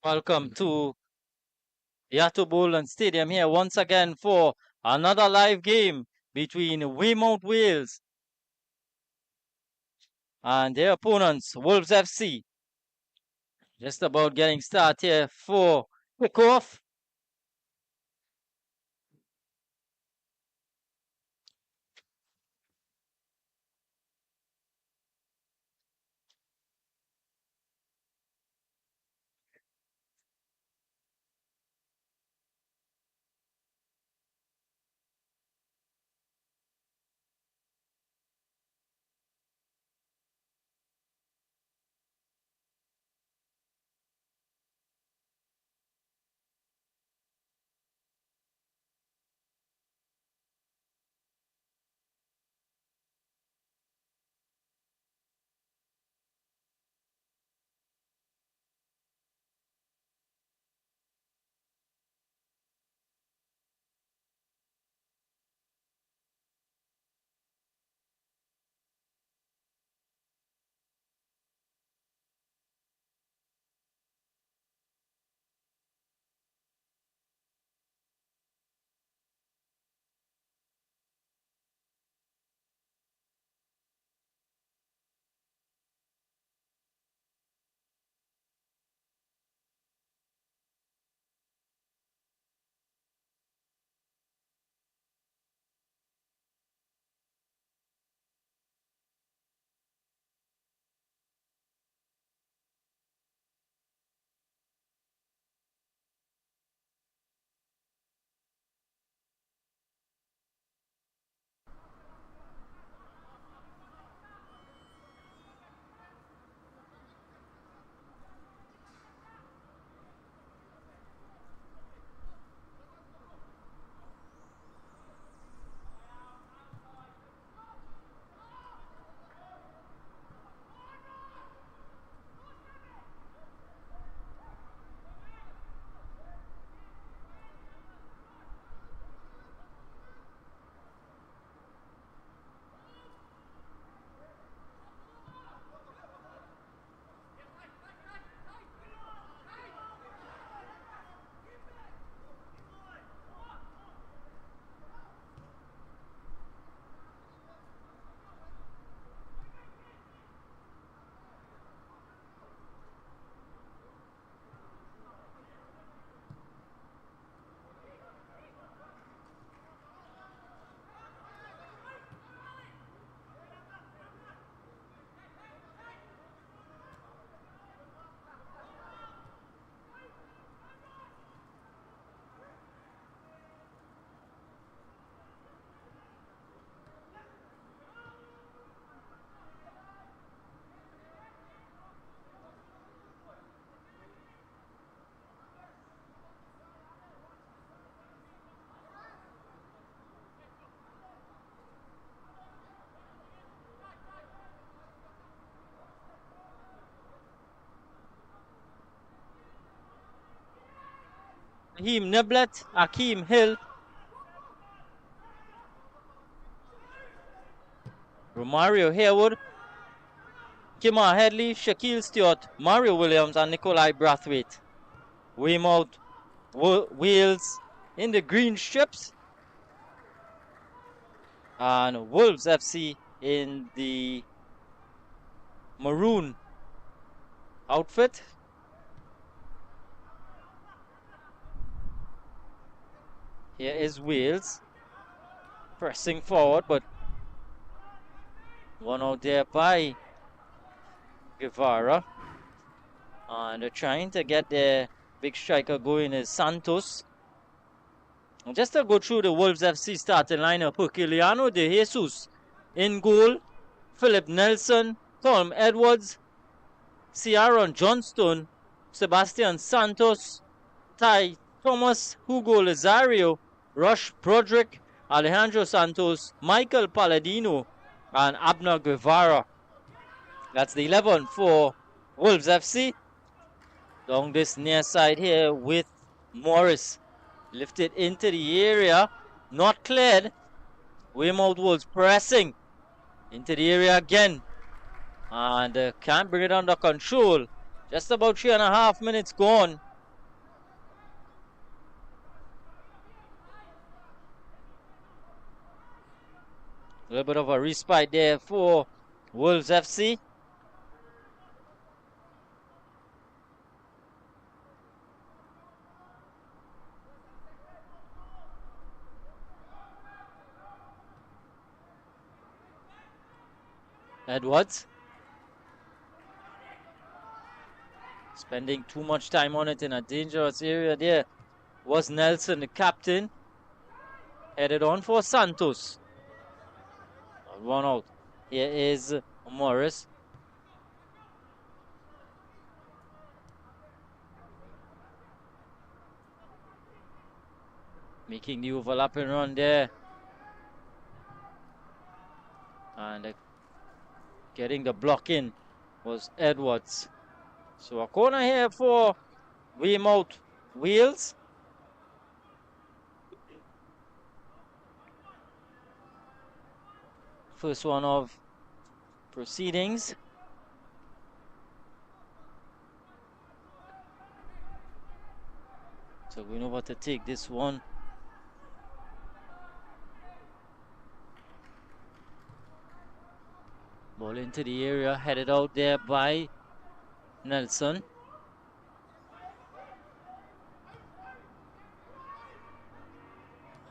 Welcome to Yato Bolan Stadium here once again for another live game between Weymouth Wales and their opponents, Wolves FC. Just about getting started here for kickoff. Raheem Niblet, Akeem Hill, Romario Harewood, Kimar Headley, Shaquille Stewart, Mario Williams, and Nikolai Brathwaite. Weymouth Wales in the green strips, and Wolves FC in the maroon outfit. Here is Wales pressing forward, but one out there by Guevara. And they're trying to get their big striker going is Santos. And just to go through the Wolves FC starting lineup: Herculiano de Jesus in goal, Philip Nelson, Tom Edwards, Ciaron Johnston, Sebastian Santos, Ty Thomas, Hugo Lazario, Rush Broderick, Alejandro Santos, Michael Palladino, and Abner Guevara. That's the 11 for Wolves FC. Along this near side here with Morris. Lifted into the area, not cleared. Weymouth Wolves pressing into the area again. And can't bring it under control. Just about 3.5 minutes gone A little bit of a respite there for Wolves FC. Edwards. Spending too much time on it in a dangerous area there was Nelson, the captain. Headed on for Santos. Run out. Here is Morris. Making the overlapping run there. And getting the block in was Edwards. So a corner here for Weymouth Wheels. First one of proceedings. So we know what to take this one. Ball into the area, headed out there by Nelson.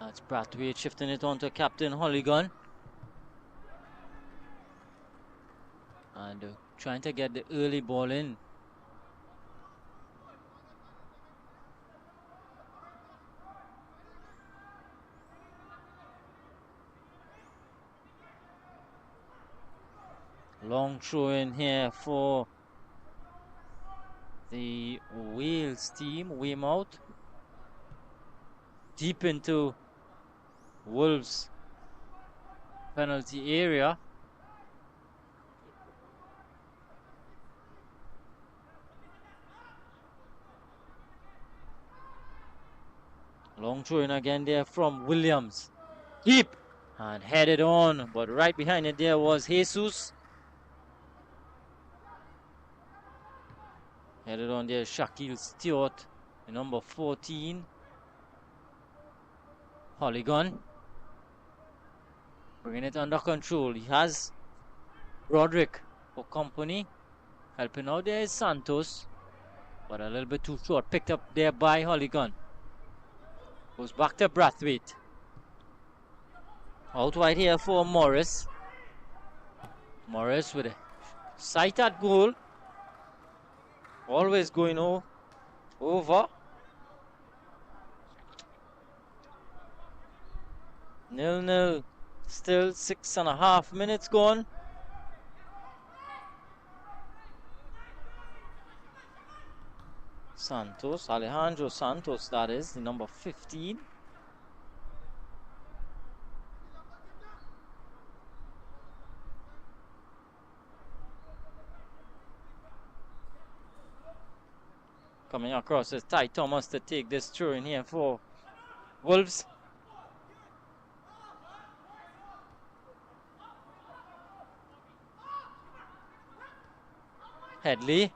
That's Brathwaite shifting it on to Captain Holligan. And trying to get the early ball in. Long throw in here for the Wales team, Weymouth. Deep into Wolves penalty area. Long throw in again there from Williams. Deep and headed on, but right behind it there was Jesus. Headed on there, Shaquille Stewart, the number 14. Holligan. Bringing it under control. He has Roderick for company. Helping out there is Santos. But a little bit too short. Picked up there by Holligan. Goes back to Brathwaite. Out wide here for Morris. Morris with a sight at goal. Always going over. 0-0. Still 6.5 minutes gone. Santos, Alejandro Santos, that is, the number 15. Coming across is Ty Thomas to take this throw in here for Wolves. Headley.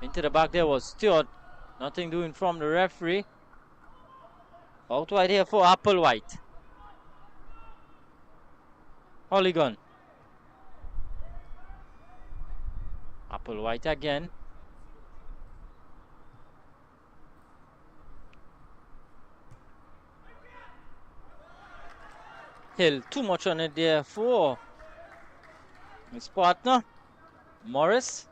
Into the back there was Stewart. Nothing doing from the referee. Out wide here for Applewhite. Holligan. Applewhite again. Hill, too much on it there for his partner, Morris.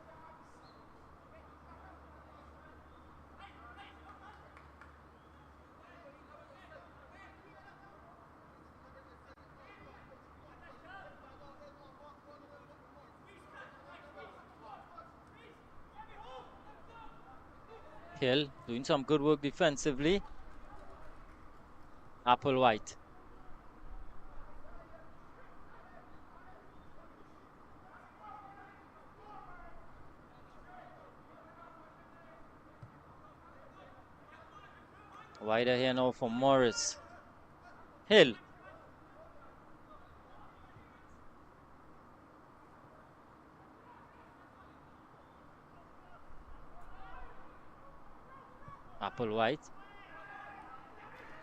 Hill doing some good work defensively. Applewhite. Wider here now for Morris. Hill. Applewhite.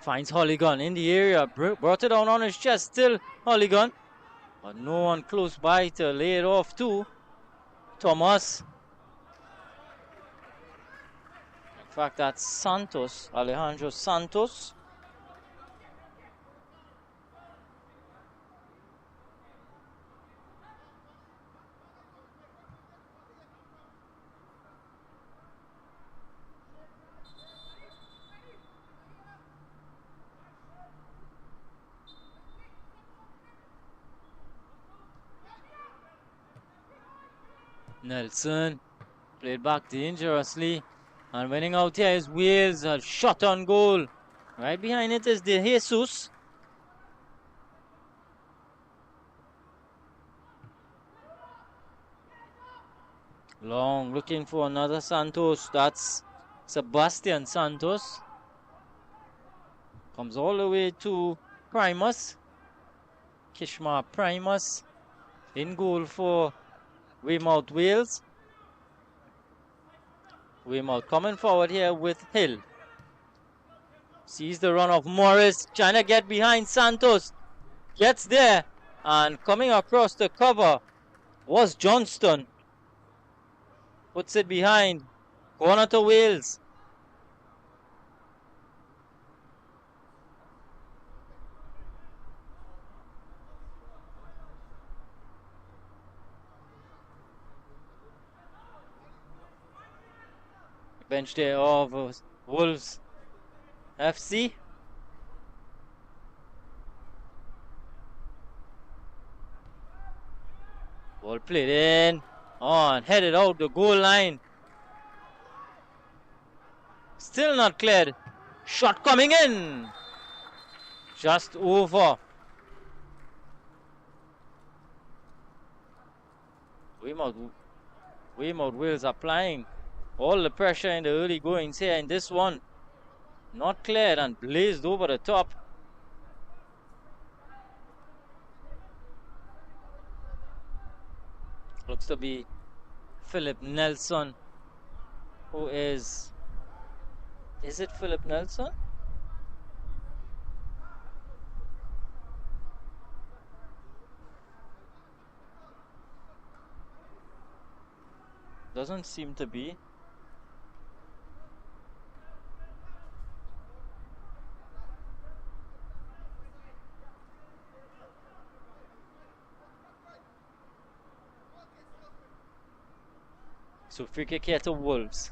Finds Holligan in the area. Brought it down on his chest. Still Holligan. But no one close by to lay it off to Thomas. In fact, that's Santos. Alejandro Santos. Nelson played back dangerously, and winning out here is Wales. A shot on goal. Right behind it is De Jesus. Long looking for another Santos. That's Sebastian Santos. Comes all the way to Primus. Kishma Primus in goal for Weymouth, Wales. Weymouth coming forward here with Hill. Sees the run of Morris, trying to get behind Santos. Gets there, and coming across the cover was Johnston. Puts it behind. Corner to Wales. Bench there of Wolves FC. Ball played in. On, headed out the goal line. Still not cleared. Shot coming in. Just over. Weymouth Wales applying all the pressure in the early goings here in this one. Not cleared and blazed over the top. Looks to be Philip Nelson, who is it Philip Nelson? Doesn't seem to be. So free kick here to Wolves.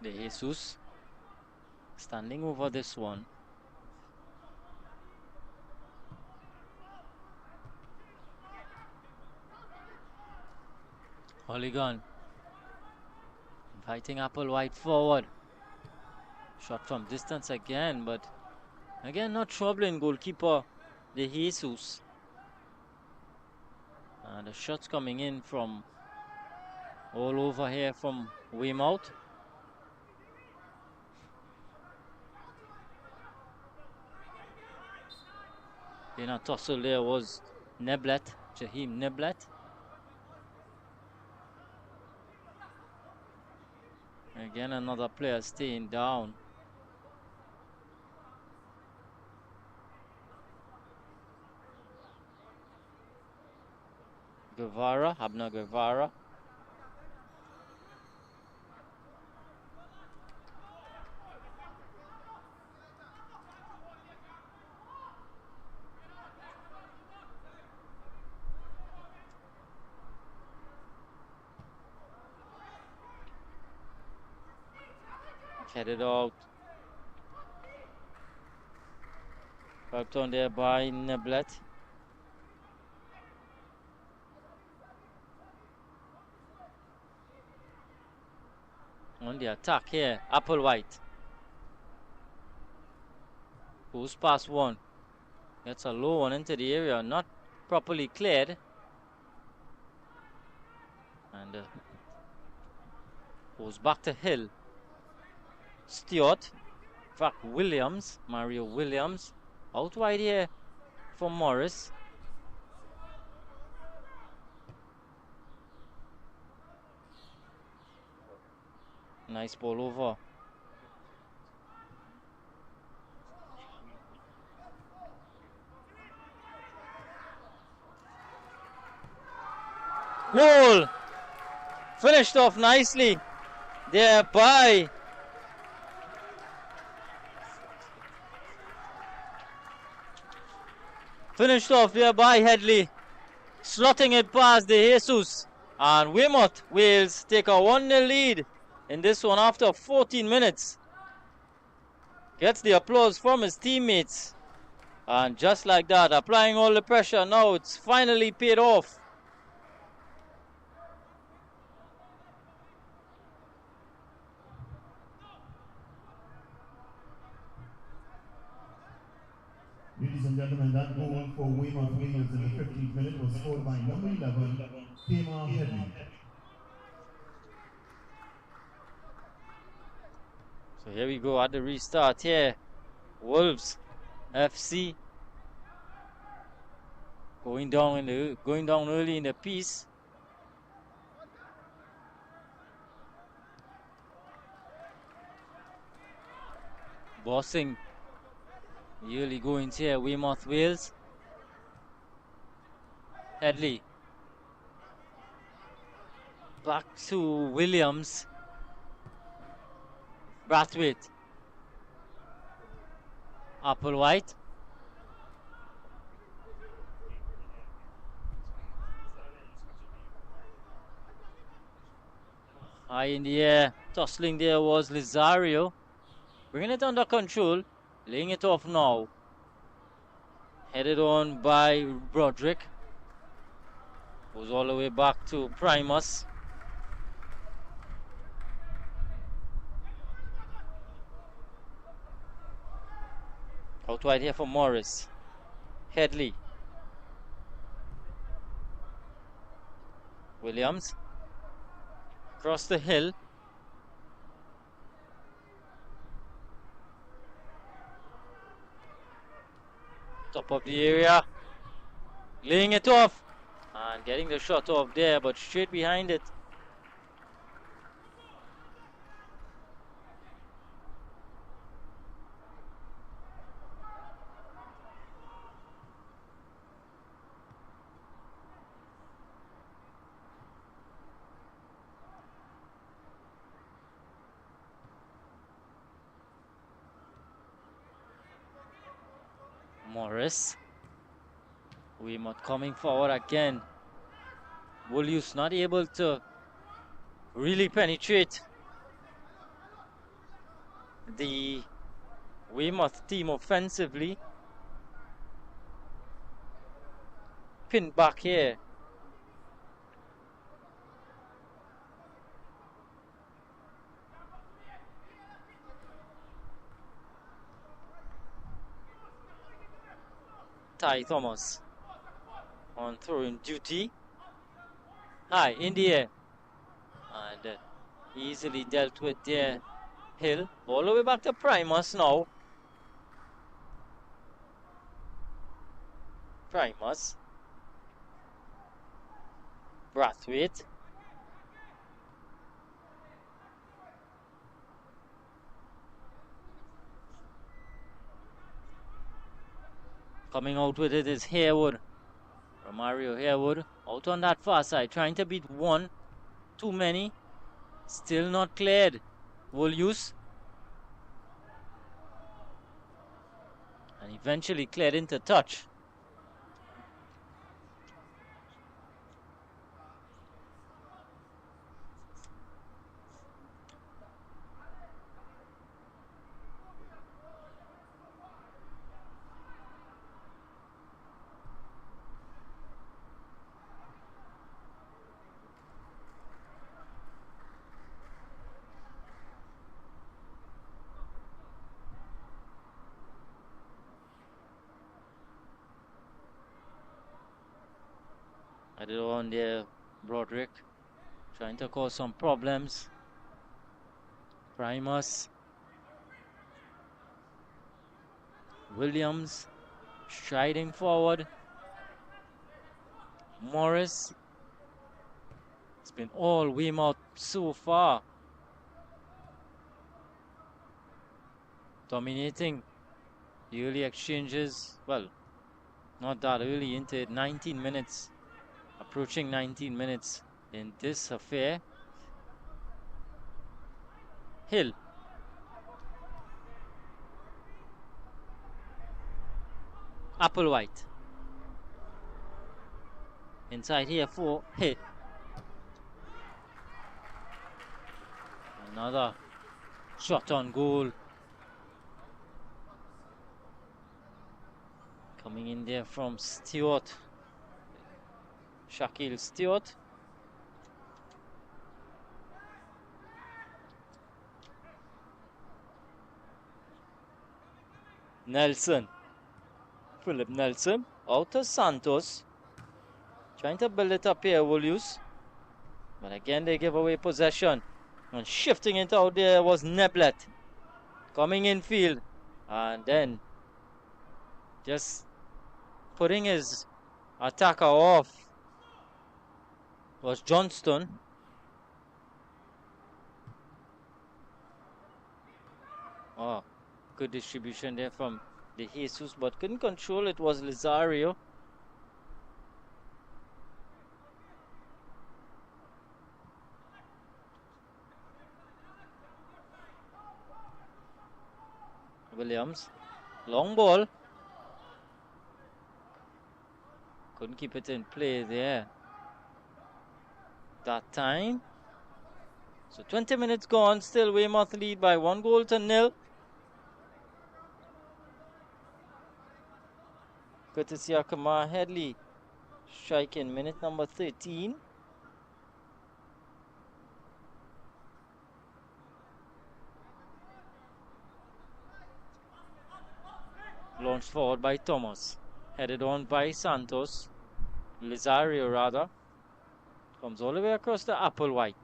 De Jesus standing over this one. Holligan inviting Applewhite forward. Shot from distance again, but again not troubling goalkeeper De Jesus. And the shots coming in from all over here from Weymouth. In a tussle there was Neblet, Jaheim Neblet. Again another player staying down. Guevara, Abner Guevara. Headed out. Helped on there by Neblet. On the attack here, Applewhite. Goes past one. Gets a low one into the area, not properly cleared. And goes back to Hill. Stewart, in fact Williams, Mario Williams, out wide here for Morris. Nice ball over. Goal! Finished off nicely there by Headley, slotting it past the Jesus. And Weymouth Wales take a 1-0 lead in this one after 14 minutes. Gets the applause from his teammates. And just like that, applying all the pressure, now it's finally paid off. Ladies and gentlemen, that goal for Weymouth Wales in the 15th minute was scored by number 11, Headley. So here we go at the restart here. Wolves FC going down early in the piece. Bossing the early goings here, Weymouth Wales. Headley. Back to Williams. Brathwaite. Applewhite. High in the air, tussling there was Lizario. Bringing it under control, laying it off now. Headed on by Broderick. Goes all the way back to Primus. Out wide here for Morris. Headley. Williams. Across the hill. Top of the area. Laying it off. And getting the shot off there, but straight behind it. Morris. Weymouth coming forward again. Wolues not able to really penetrate the Weymouth team offensively. Pinned back here. Ty Thomas on throwing duty. High in the air. And easily dealt with there. Hill. All the way back to Primus now. Primus. Brathwaite. Coming out with it is Harewood. Romario Harewood out on that far side, trying to beat one. Too many. Still not cleared. Wolues. And eventually cleared into touch. Added on there, Broderick, trying to cause some problems. Primus. Williams, striding forward. Morris. It's been all Weymouth so far. dominating the early exchanges. Well, not that early into 19 minutes, approaching 19 minutes in this affair. Hill. Applewhite. Inside here for hit. Another shot on goal. Coming in there from Stewart. Shaquille Stewart. Nelson. Philip Nelson. Out to Santos. Trying to build it up here, Wolues. But again, they give away possession. And shifting it out there was Neblet. Coming in field. And then just putting his attacker off was Johnston. Oh, good distribution there from De Jesus, but couldn't control it was Lizario. Williams, long ball. Couldn't keep it in play there that time. So 20 minutes gone, still Weymouth lead by 1-0. Courtesy of Kamar Headley, striking minute number 13. Launched forward by Thomas, headed on by Santos. Lizario rather. Comes all the way across the Applewhite.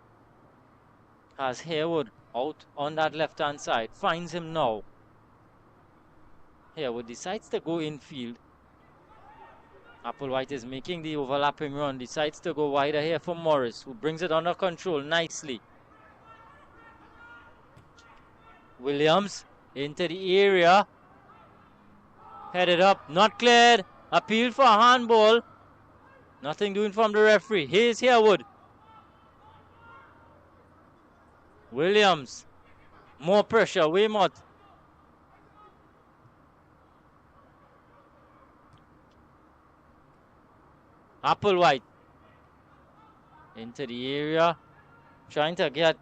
Has Harewood out on that left hand side. Finds him now. Harewood decides to go infield. Applewhite is making the overlapping run. Decides to go wider here for Morris, who brings it under control nicely. Williams into the area. Headed up, not cleared. Appeal for a handball. Nothing doing from the referee. Here's Harewood. Williams. More pressure. Weymouth. Applewhite. Into the area. Trying to get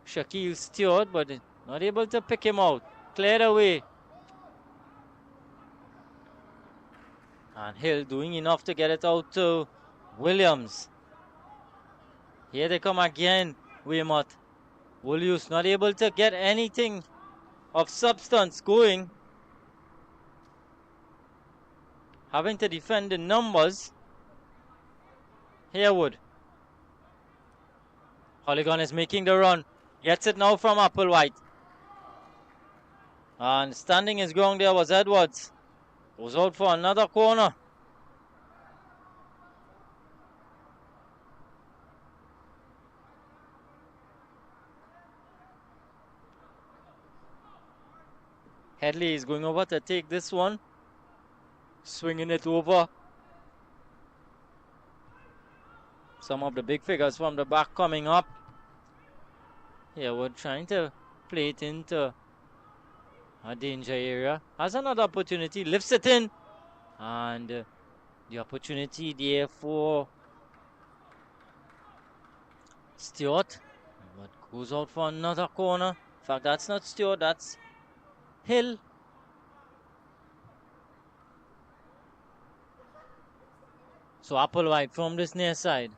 Shaquille Stewart, but not able to pick him out. Cleared away. And Hill doing enough to get it out to Williams. Here they come again, Weymouth. Wolues not able to get anything of substance going. Having to defend the numbers. Harewood. Holligan is making the run. Gets it now from Applewhite. And standing his ground there was Edwards. Goes out for another corner. Headley is going over to take this one. Swinging it over. Some of the big figures from the back coming up. Here we're trying to play it into a danger area. Has another opportunity. Lifts it in. And the opportunity there for Stewart. But goes out for another corner. In fact, that's not Stewart. That's Hill. So Applewhite from this near side.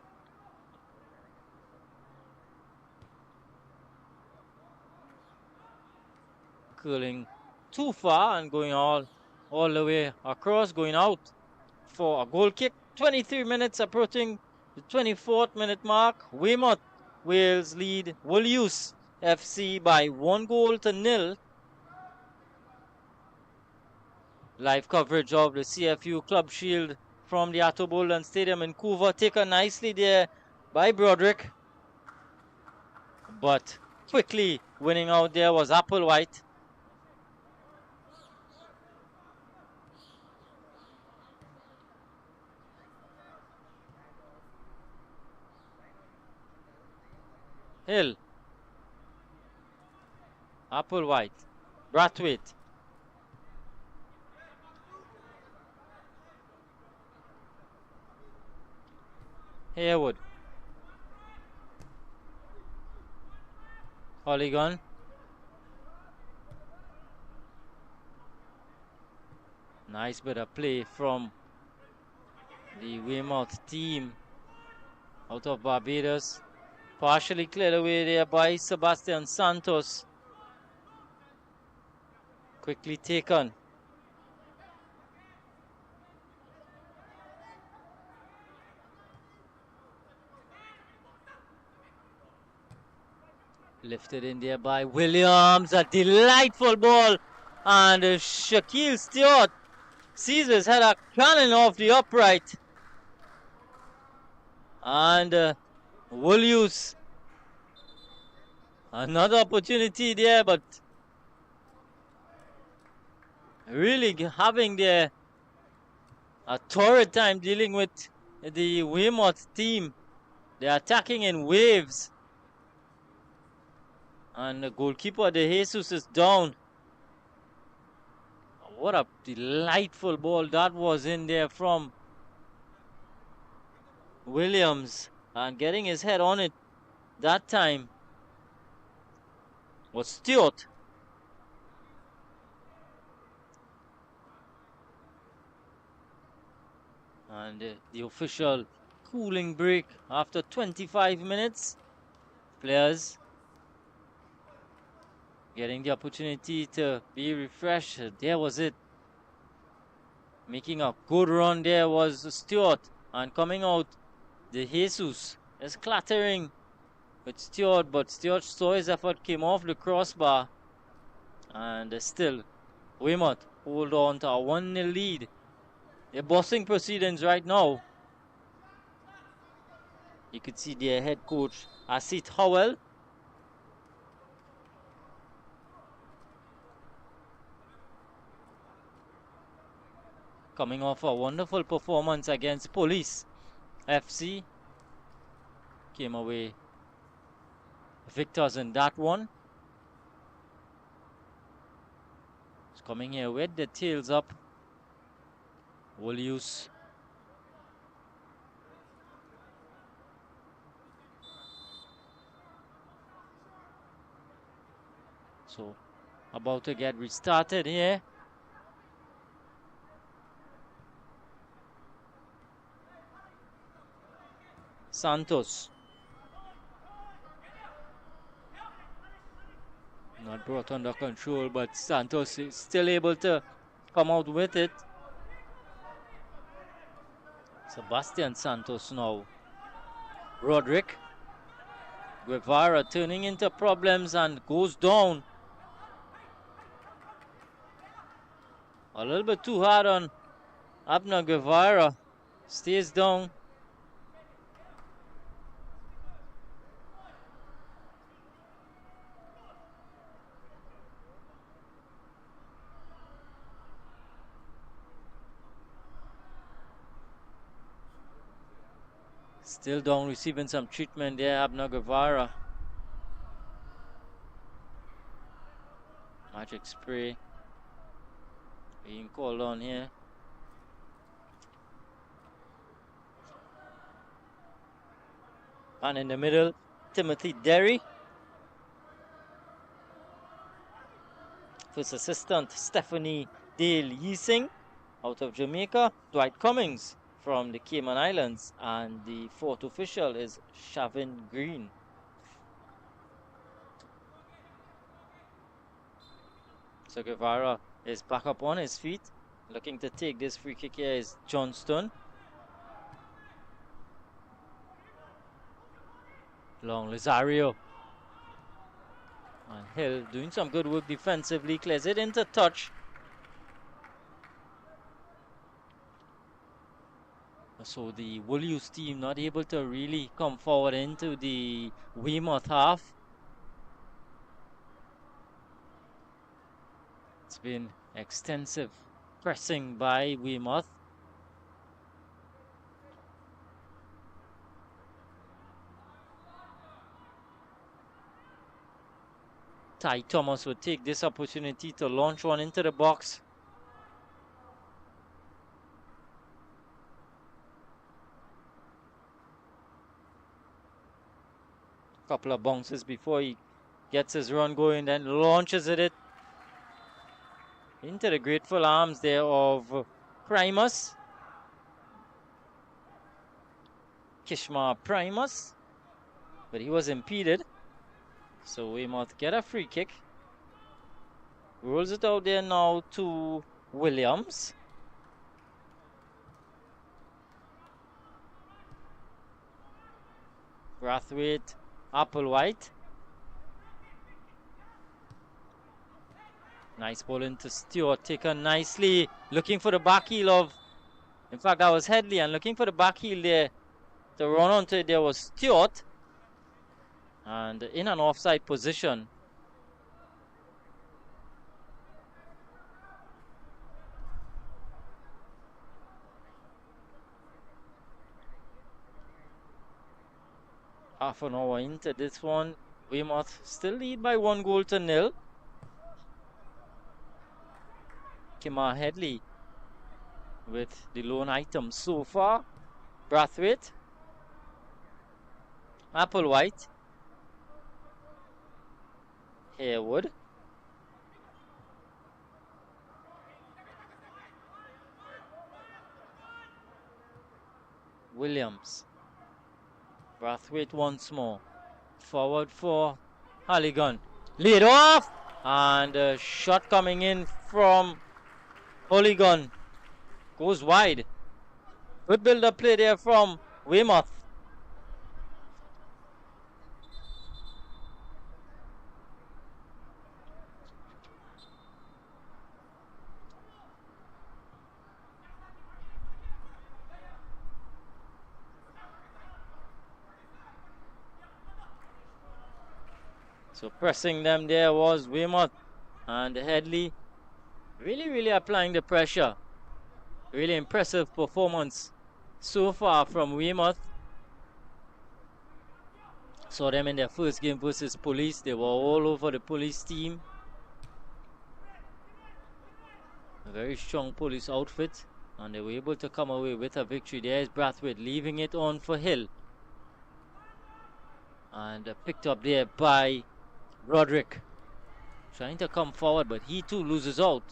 Curling too far and going all the way across, going out for a goal kick. 23 minutes approaching the 24th minute mark. Weymouth Wales lead Wolues FC by 1-0. Live coverage of the CFU Club Shield from the Atto Boldon Stadium in Couva. Taken nicely there by Broderick. But quickly winning out there was Applewhite. Hill. Applewhite. Brathwaite. Haywood. Polygon. Nice bit of play from the Weymouth team out of Barbados. Partially cleared away there by Sebastian Santos. Quickly taken. Lifted in there by Williams. A delightful ball. And Shaquille Stewart sees his header cannon off the upright. And Wolues. Another opportunity there, but really having a torrid time dealing with the Weymouth team. They're attacking in waves. And the goalkeeper, De Jesus, is down. What a delightful ball that was in there from Williams. And getting his head on it that time was Stewart. And the official cooling break after 25 minutes. Players getting the opportunity to be refreshed. There was it. Making a good run there was Stewart. And coming out, De Jesus is clattering with Stewart, but Stewart saw his effort, came off the crossbar. And still, Weymouth hold on to a 1-0 lead. They're bossing proceedings right now. You could see their head coach, Asit Howell. Coming off a wonderful performance against Police FC. Came away victors in that one. It's coming here with the tails up. Wolues. So about to get restarted here. Santos. Not brought under control, but Santos is still able to come out with it. Sebastian Santos now. Roderick. Guevara turning into problems and goes down. A little bit too hard on Abner Guevara. Stays down. Still down, receiving some treatment there, Abner Guevara. Magic spray being called on here. And in the middle, Timothy Derry. First assistant, Stephanie Dale Yising out of Jamaica. Dwight Cummings from the Cayman Islands. And the fourth official is Shavin Green. So Guevara is back up on his feet. Looking to take this free kick here is Johnston. Long Lazario. And Hill doing some good work defensively. Clears it into touch. So the Wolues team not able to really come forward into the Weymouth half. It's been extensive pressing by Weymouth. Ty Thomas would take this opportunity to launch one into the box. Couple of bounces before he gets his run going, then launches it into the grateful arms there of Primus. Kishma Primus, but he was impeded. So Weymouth get a free kick. Rolls it out there now to Williams. Brathwaite, Applewhite. Nice ball into Stewart, taken nicely. Looking for the back heel of, in fact that was Headley, and looking for the back heel there to run onto it there was Stewart. And in an offside position. Half an hour into this one, Weymouth still lead by 1-0. Kimar Headley with the lone item so far. Brathwaite, Applewhite, Harewood, Williams, Brathwaite once more, forward for Halligan, lead off, and a shot coming in from Halligan, goes wide. Good build-up play there from Weymouth. So pressing them there was Weymouth, and Headley really applying the pressure. Really impressive performance so far from Weymouth. Saw them in their first game versus Police. They were all over the Police team. A very strong Police outfit, and they were able to come away with a victory. There's Brathwaite leaving it on for Hill, and picked up there by Roderick, trying to come forward, but he too loses out.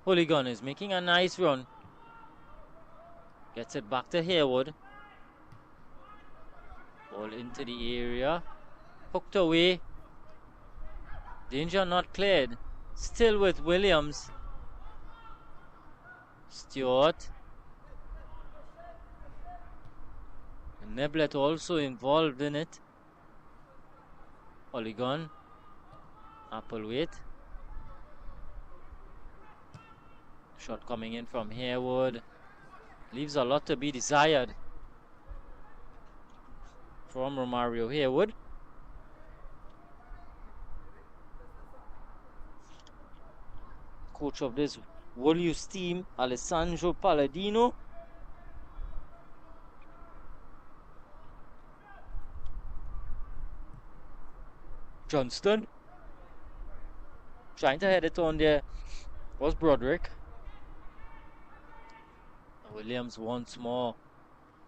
Halligan is making a nice run, gets it back to Harewood, ball into the area, hooked away, danger not cleared, still with Williams. Stewart, Neblet also involved in it. Halligan, Applewhite, shot coming in from Harewood, leaves a lot to be desired from Romario Harewood. Coach of this Wolues team, Alessandro Palladino. Johnston, trying to head it on there was Broderick. Williams once more,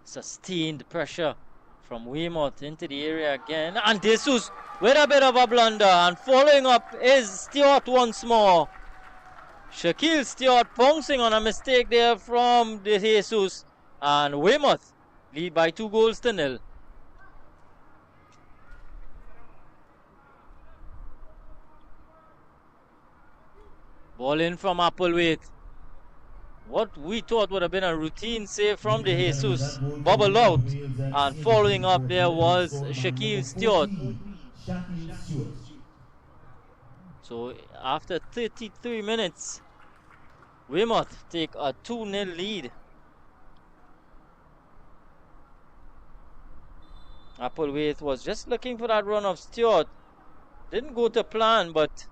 sustained pressure from Weymouth into the area again, and Jesus with a bit of a blunder, and following up is Stewart once more. Shaquille Stewart pouncing on a mistake there from De Jesus, and Weymouth lead by 2-0. Ball in from Applewhite. What we thought would have been a routine save from De Jesus bubbled out, and following up there was Shaquille Stewart. So after 33 minutes, Weymouth take a 2-0 lead. Applewhite was just looking for that run of Stewart. Didn't go to plan, but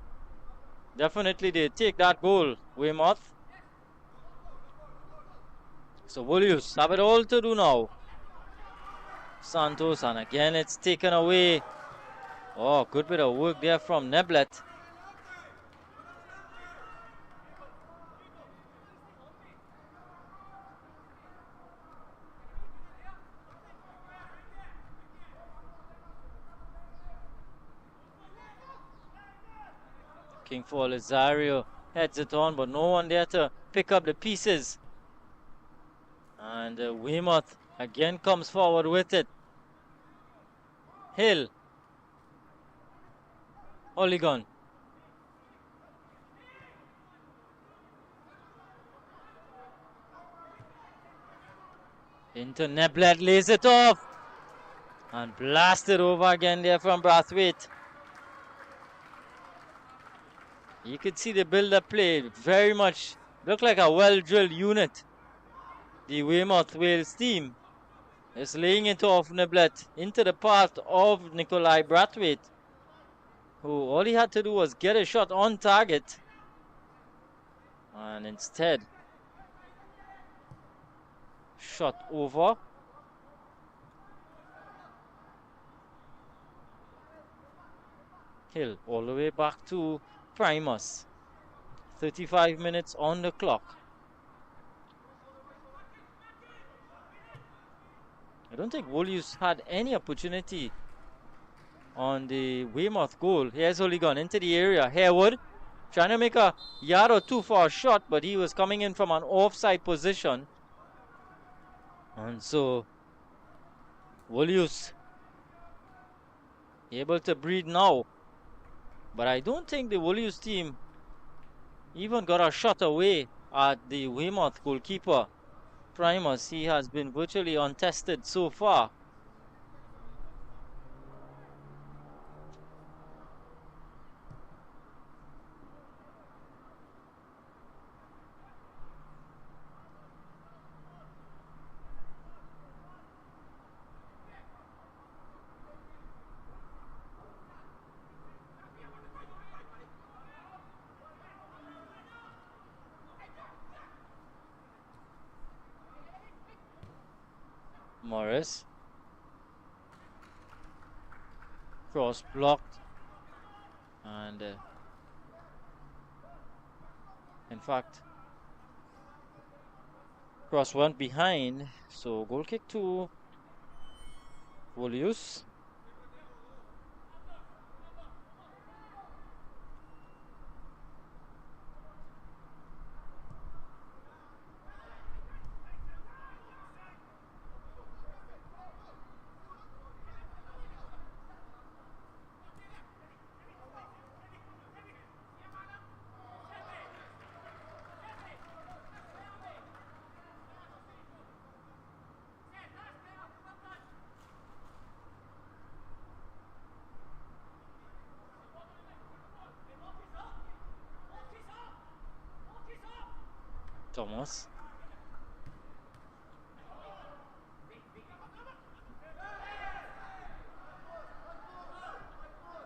definitely they take that goal, Weymouth. So Wolues have it all to do now. Santos, and again it's taken away Oh, good bit of work there from Neblet. Looking for Lazario. Heads it on, but no one there to pick up the pieces. And Weymouth again comes forward with it. Hill. Oligon. Into Neblet, lays it off. And blasted over again there from Brathwaite. You could see the build-up play very much. Looked like a well-drilled unit. The Weymouth Wales team is laying it off Neblet into the path of Nikolai Brathwaite, who all he had to do was get a shot on target. And instead, shot over. Hill all the way back to Primus. 35 minutes on the clock. I don't think Wolues had any opportunity on the Weymouth goal. Here's Oligon into the area. Harewood trying to make a yard or two for a shot, but he was coming in from an offside position. And so Wolues able to breathe now. But I don't think the Wolues team even got a shot away at the Weymouth goalkeeper. Primus, he has been virtually untested so far. Morris. Cross blocked. And in fact, cross went behind. So goal kick to Wolues. Thomas.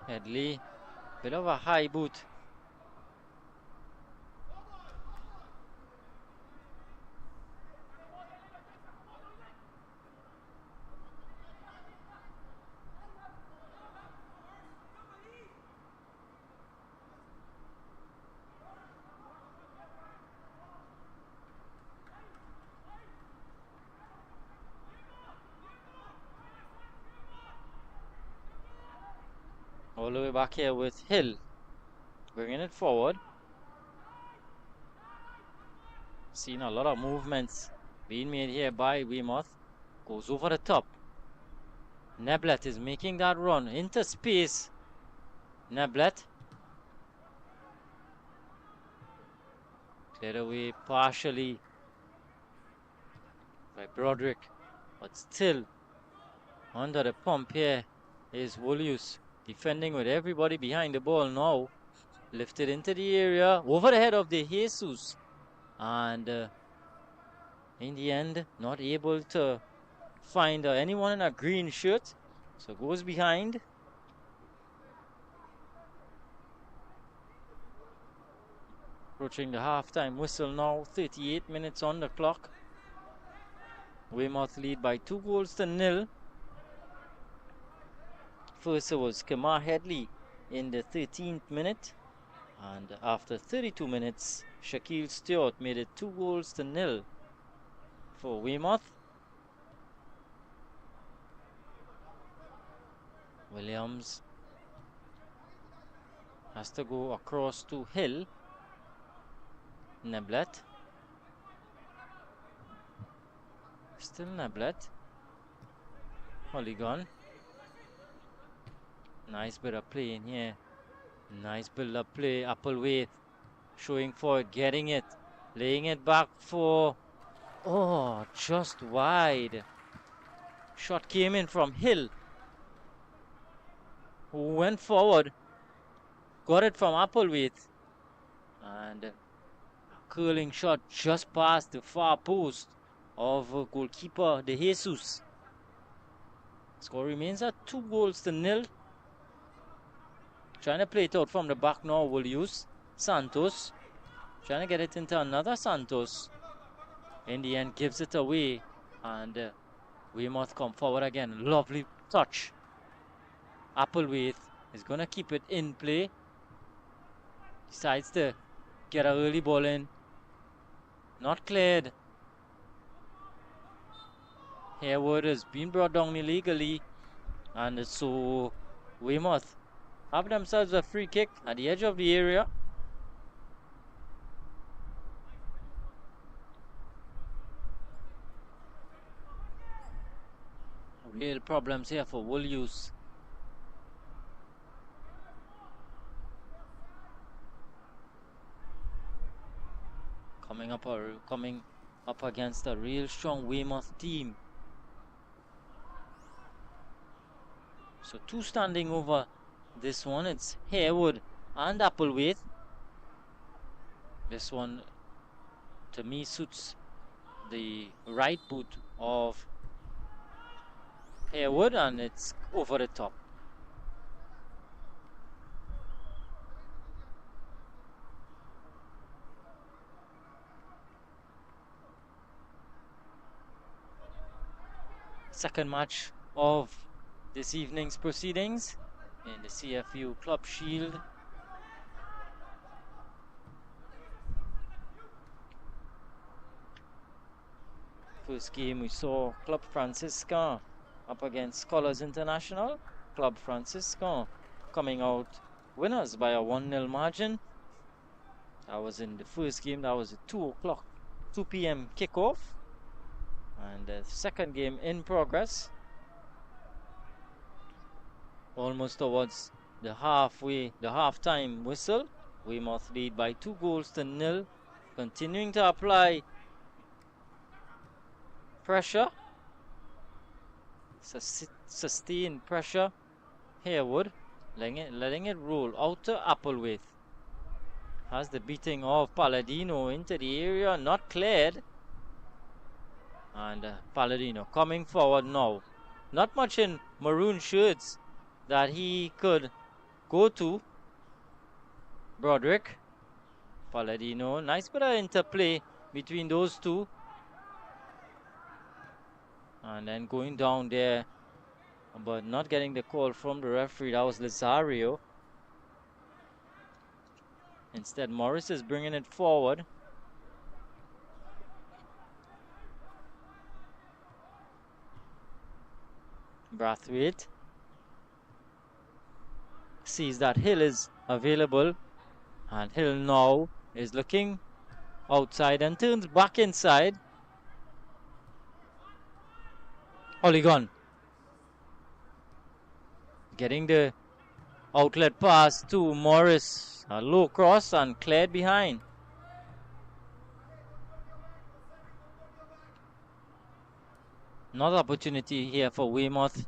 Headley, bit of a high boot. All the way back here with Hill, bringing it forward. Seen a lot of movements being made here by Weymouth. Goes over the top. Neblet is making that run into space. Neblet cleared away partially by Broderick, but still under the pump here is Wolues. Defending with everybody behind the ball now. Lifted into the area, over the head of the Jesus. And in the end, not able to find anyone in a green shirt. So goes behind. Approaching the halftime whistle now. 38 minutes on the clock. Weymouth lead by 2 goals to 0. First it was Kemar Headley in the 13th minute. And after 32 minutes, Shaquille Stewart made it 2-0 for Weymouth. Williams has to go across to Hill. Neblet. Still Neblet. Polygon. Nice bit of play in here. Nice build-up play. Applewhite showing forward, getting it. Laying it back for... Oh, just wide. Shot came in from Hill, who went forward. Got it from Applewhite. And a curling shot just past the far post of goalkeeper De Jesus. Score remains at 2-0. Trying to play it out from the back now, Wolues. Santos trying to get it into another Santos. In the end, gives it away. And Weymouth come forward again. Lovely touch. Applewhite is going to keep it in play. Decides to get an early ball in. Not cleared. Harewood has been brought down illegally. And so Weymouth have themselves a free kick at the edge of the area. Real problems here for Wolues. Coming up against a real strong Weymouth team. So two standing over this one. It's Harewood and Applewhite. This one, to me, suits the right boot of Harewood, and it's over the top. Second match of this evening's proceedings in the CFU Club Shield. First game we saw Club Franciscan up against Scholars International. Club Franciscan coming out winners by a 1-0 margin. That was in the first game. That was a 2 p.m. kickoff. And the second game in progress. Almost towards the half-time whistle. Weymouth lead by 2-0. Continuing to apply pressure. Sustained pressure. Harewood letting it roll out to Applewhite. Has the beating of Palladino into the area, not cleared. And Palladino coming forward now. Not much in maroon shirts that he could go to. Broderick. Palladino. Nice bit of interplay between those two. And then going down there, but not getting the call from the referee. That was Lazario. Instead, Morris is bringing it forward. Brathwaite sees that Hill is available, and Hill now is looking outside and turns back inside. Polygon getting the outlet pass to Morris. A low cross and cleared behind. Another opportunity here for Weymouth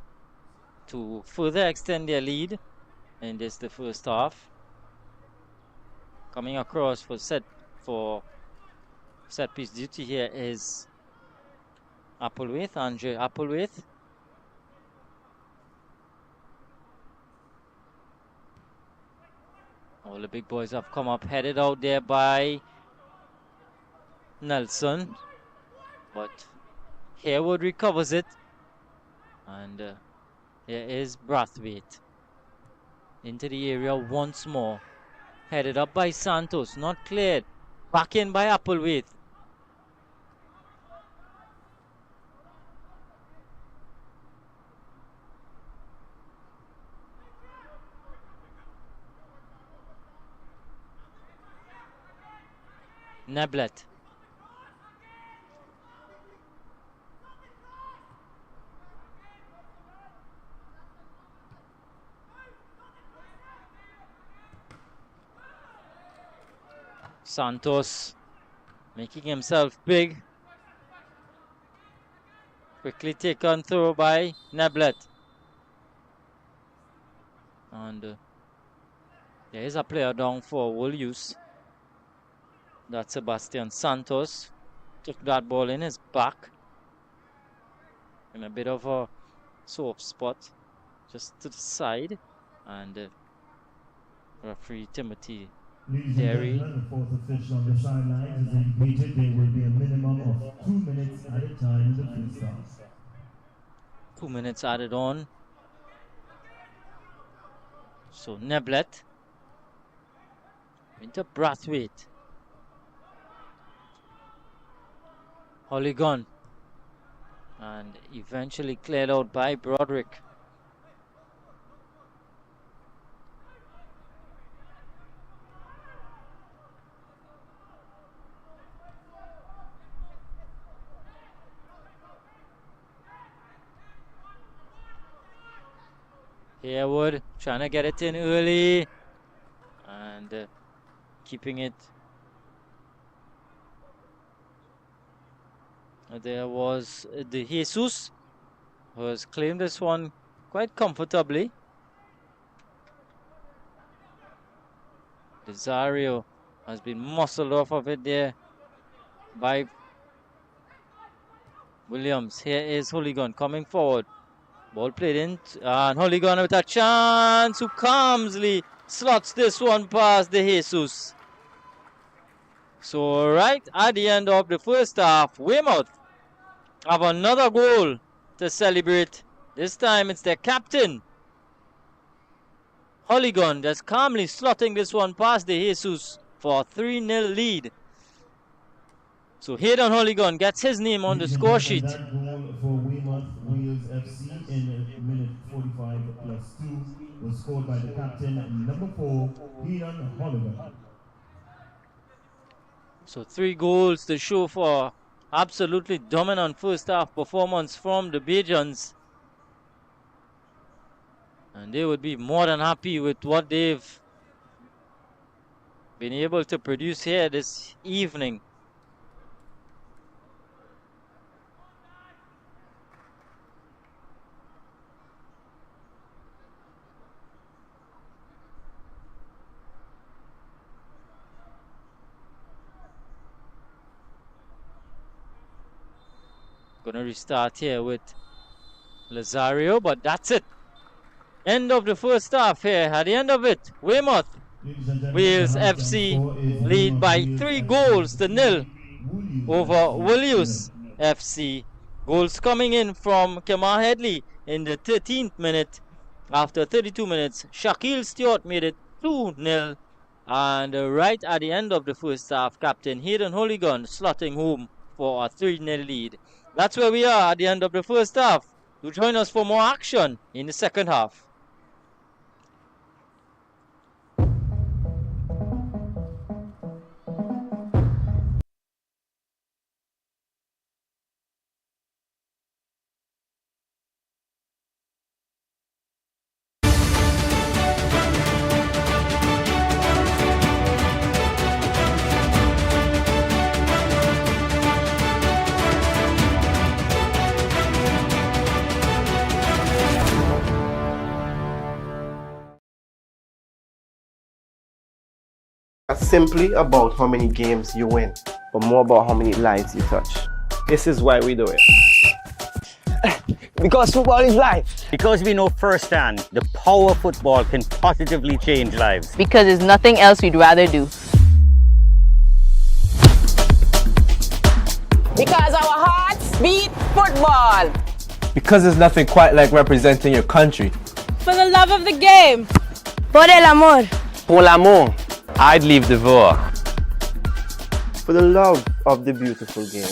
to further extend their lead in the first half. Coming across for set piece duty here is Applewhite, Andre Applewhite. All the big boys have come up, headed out there by Nelson, but Harewood recovers it, and here is Brathwaite. into the area once more. Headed up by Santos, not cleared. Back in by Applewhite. Neblet. Santos making himself big. Quickly taken through by Neblet. And there is a player down for Wolues. That's Sebastian Santos. Took that ball in his back. In a bit of a soft spot. Just to the side. And referee Timothy Ladies Derry. and gentlemen, the fourth official on the sidelines has indicated there will be a minimum of 2 minutes at a time in the first half. 2 minutes added on. So Neblet into Brathwaite. Polygon. And eventually cleared out by Broderick. Harewood trying to get it in early and keeping it. There was De Jesus, who has claimed this one quite comfortably. Desario has been muscled off of it there by Williams. Here is Hooligan coming forward. Ball played in, and Hooligan with a chance, who calmly slots this one past De Jesus. So right at the end of the first half, Weymouth have another goal to celebrate. This time it's their captain, Hooligan, that's calmly slotting this one past De Jesus for a 3-0 lead. So Hayden Hooligan gets his name on the score sheet. That goal for Weymouth Wales FC in minute 45 plus 2 was scored by the captain, number 4, Hayden Hooligan. So 3 goals to show for absolutely dominant first half performance from the Bajans. And they would be more than happy with what they've been able to produce here this evening. Gonna restart here with Lazario, but that's it. End of the first half here. At the end of it, Weymouth Wales FC lead by 3 goals to 0 over Wolues FC. Goals coming in from Kemar Headley in the 13th minute. After 32 minutes, Shaquille Stewart made it 2-0. And right at the end of the first half, Captain Hayden Hooligan slotting home for a 3-0 lead. That's where we are at the end of the first half. Do join us for more action in the second half. Simply about how many games you win, but more about how many lives you touch. This is why we do it. Because football is life. Because we know firsthand the power of football can positively change lives. Because there's nothing else we'd rather do. Because our hearts beat football. Because there's nothing quite like representing your country. For the love of the game. Por el amor. Pour l'amour. I'd leave the war. For the love of the beautiful game.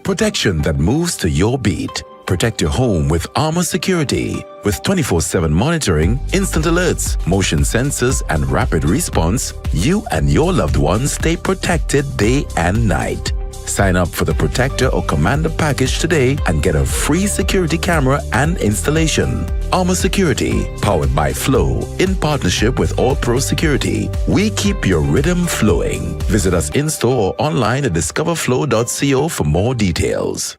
Protection that moves to your beat. Protect your home with Armor Security. With 24/7 monitoring, instant alerts, motion sensors, and rapid response, you and your loved ones stay protected day and night. Sign up for the Protector or Commander package today and get a free security camera and installation. Armor Security, powered by Flow, in partnership with All Pro Security. We keep your rhythm flowing. Visit us in-store or online at discoverflow.co for more details.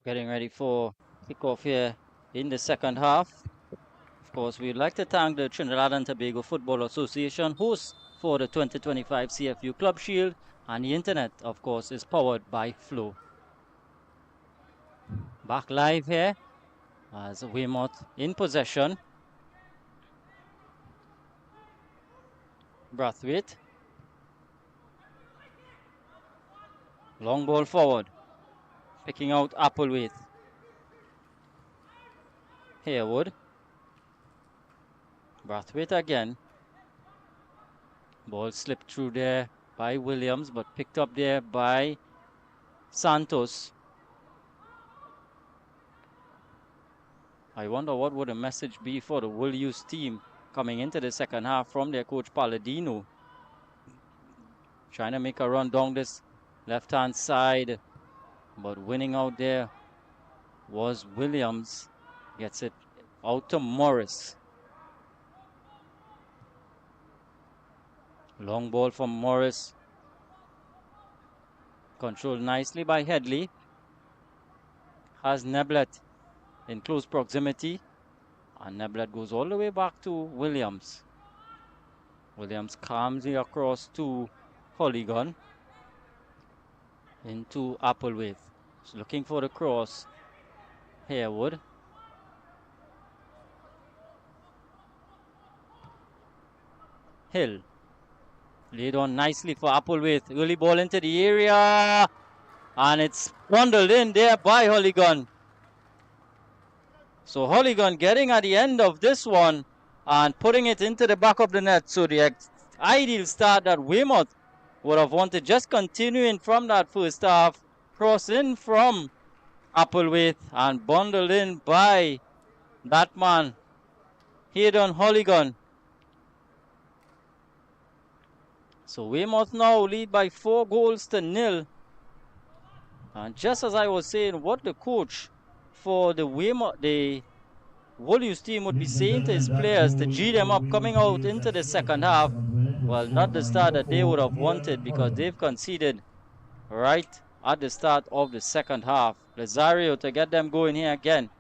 Getting ready for kickoff here in the second half. Of course, we'd like to thank the Trinidad and Tobago Football Association, host for the 2025 CFU Club Shield, and the internet, of course, is powered by Flow. Back live here as Weymouth in possession. Brathwaite. Long ball forward. Picking out Applewhite. Harewood. Brathwaite again. Ball slipped through there by Williams, but picked up there by Santos. I wonder what would the message be for the Wolues team coming into the second half from their coach Palladino. Trying to make a run down this left-hand side, but winning out there was Williams. Gets it out to Morris. Long ball from Morris. Controlled nicely by Headley. Has Neblet in close proximity. And Neblet goes all the way back to Williams. Williams calmly across to Polygon. Into Applewhite. So looking for the cross. Harewood. Hill. Laid on nicely for Applewhite. Early ball into the area. And it's bundled in there by Polygon. So Polygon getting at the end of this one and putting it into the back of the net. So the ideal start that Weymouth would have wanted, just continuing from that first half. Cross in from Applewhite and bundled in by that man, Hayden Polygon. So Weymouth now lead by 4 goals to 0. And just as I was saying, what the coach for the Wolues team would be saying to his players to G them up coming out into the second half. Well, not the start that they would have wanted, because they've conceded right at the start of the second half. Lazario to get them going here again.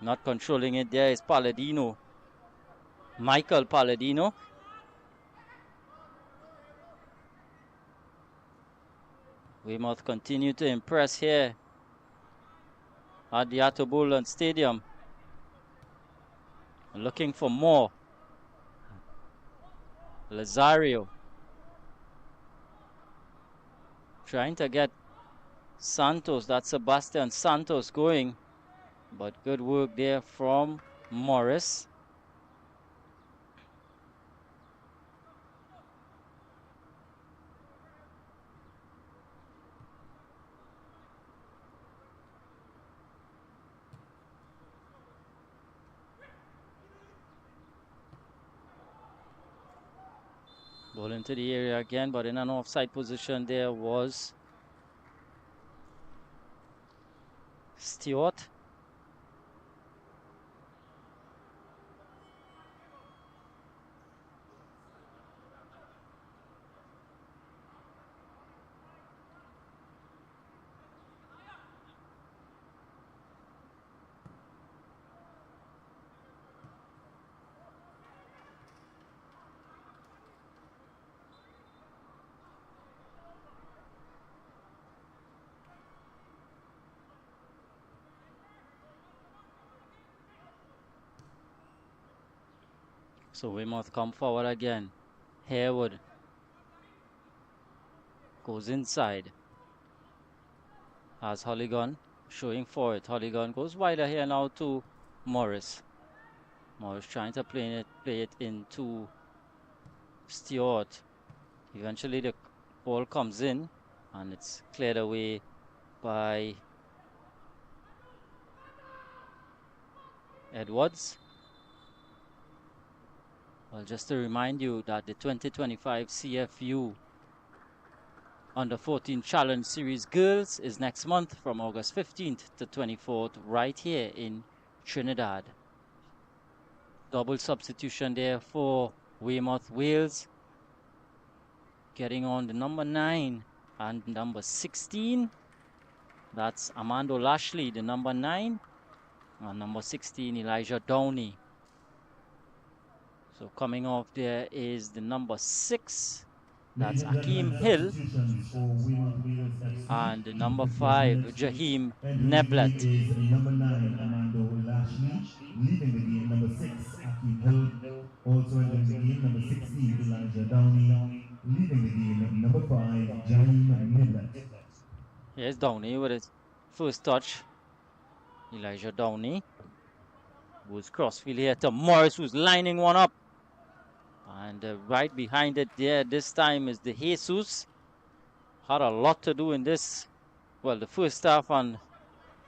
Not controlling it there is Palladino. Michael Palladino. Weymouth continue to impress here at the Atobulan Stadium. Looking for more. Lazario. Trying to get Santos, that's Sebastian Santos, going. But good work there from Morris. Ball into the area again, but in an offside position there was Stewart. So Weymouth come forward again. Harewood goes inside. As Polygon showing for it. Polygon goes wider here now to Morris. Morris trying to play it into Stewart. Eventually the ball comes in and it's cleared away by Edwards. Well, just to remind you that the 2025 CFU Under 14 Challenge Series Girls is next month from August 15th to 24th right here in Trinidad. Double substitution there for Weymouth Wales. getting on the number 9 and number 16. That's Armando Lashley, the number 9, and number 16, Elijah Downey. So coming off there is the number 6. That's Akeem Hill. And the number 5, Jaheim Neblet. Is number 9, Armando Lashley. Leaving the game, number 6, Akeem Hill. Also entering the game, number 16, Elijah Downey. Leaving the game, number 5, Jaheim Neblet. Here's Downey with his first touch. Elijah Downey. Who's crossfield here to Morris, who's lining one up. And right behind it there this time is the Jesus. Had a lot to do in this, well, the first half, and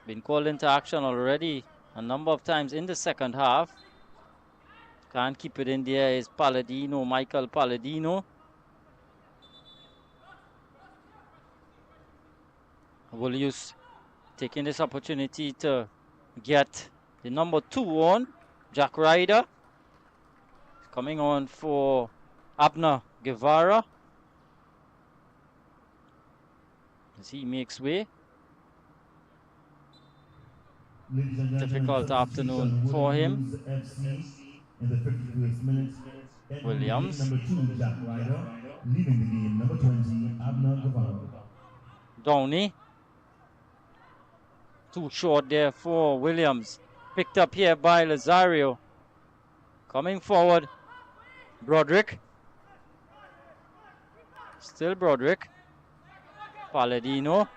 been called into action already a number of times in the second half. Can't keep it in there is Palladino, Michael Palladino. Wolues taking this opportunity to get the number 2 on, Jack Ryder. Coming on for Abner Guevara as he makes way. Difficult afternoon for him. In the 51st minute, Williams. Number 2, Jack Ryder. Leaving the game, number 20, Abner Guevara. Downey. Too short there for Williams. Picked up here by Lazario. Coming forward, Broderick. Still Broderick. Palladino.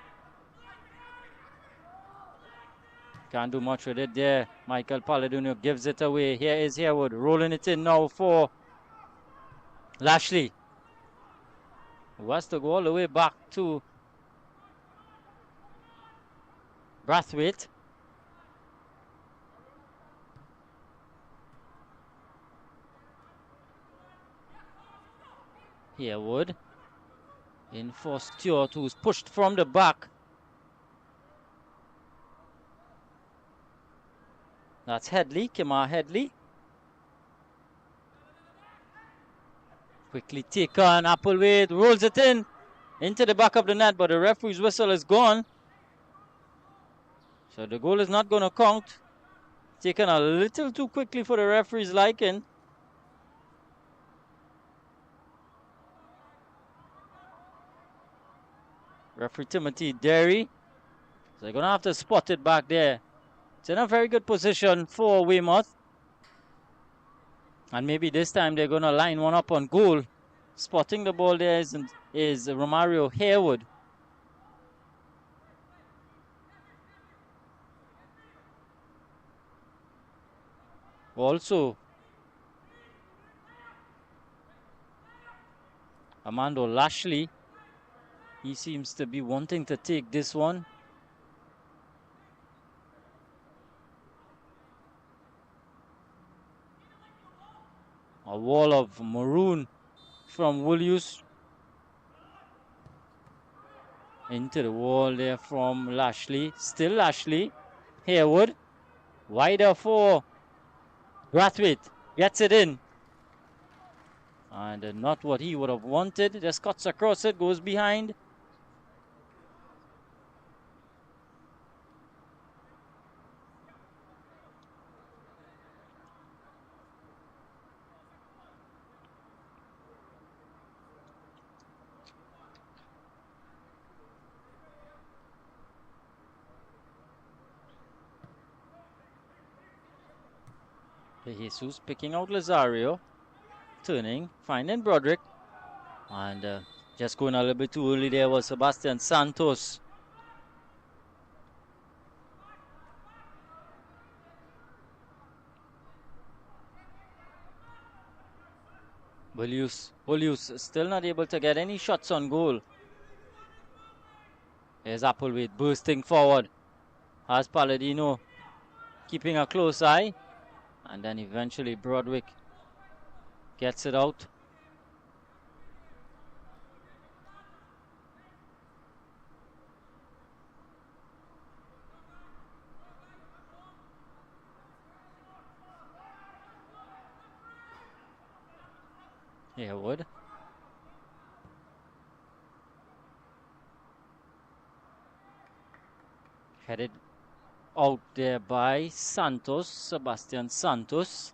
Can't do much with it there. Michael Palladino gives it away. Here is Harewood rolling it in now for Lashley, who has to go all the way back to Brathwaite. Harewood in for Stewart, who's pushed from the back. That's Headley, Kimar Headley. Quickly taken, Applewade rolls it in into the back of the net, but the referee's whistle is gone. So the goal is not going to count. Taken a little too quickly for the referee's liking. Referee Timothy Derry. So they're going to have to spot it back there. It's in a very good position for Weymouth. And maybe this time they're going to line one up on goal. Spotting the ball there is Romario Harewood. Also, Armando Lashley. He seems to be wanting to take this one. A wall of maroon from Wolues. Into the wall there from Lashley. Still Lashley. Harewood. Wider for Brathwaite. Gets it in. And not what he would have wanted. Just cuts across it. Goes behind. Jesus picking out Lazario, turning, finding Broderick, and just going a little bit too early there was Sebastian Santos. Wolues still not able to get any shots on goal. There's Applewade bursting forward. Has Palladino keeping a close eye. And then eventually Broderick gets it out. Harewood. Headed out there by Santos, Sebastian Santos.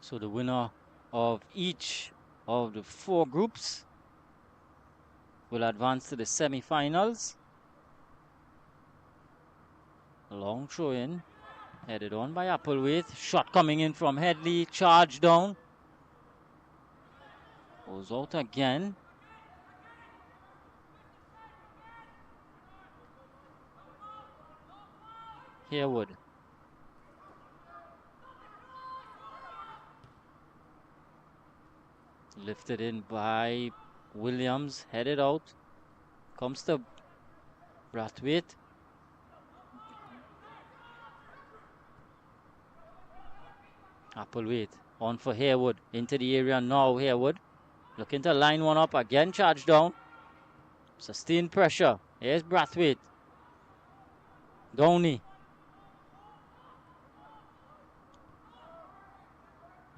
So the winner of each of the 4 groups will advance to the semi-finals. Long throw in, headed on by Applewhite. Shot coming in from Headley, charge down. Goes out again. Harewood. Lifted in by Williams, headed out. Comes to Brathwaite. Applewhite on for Harewood. Into the area now, Harewood. Looking to line one up again, charge down. Sustained pressure. Here's Brathwaite. Downey.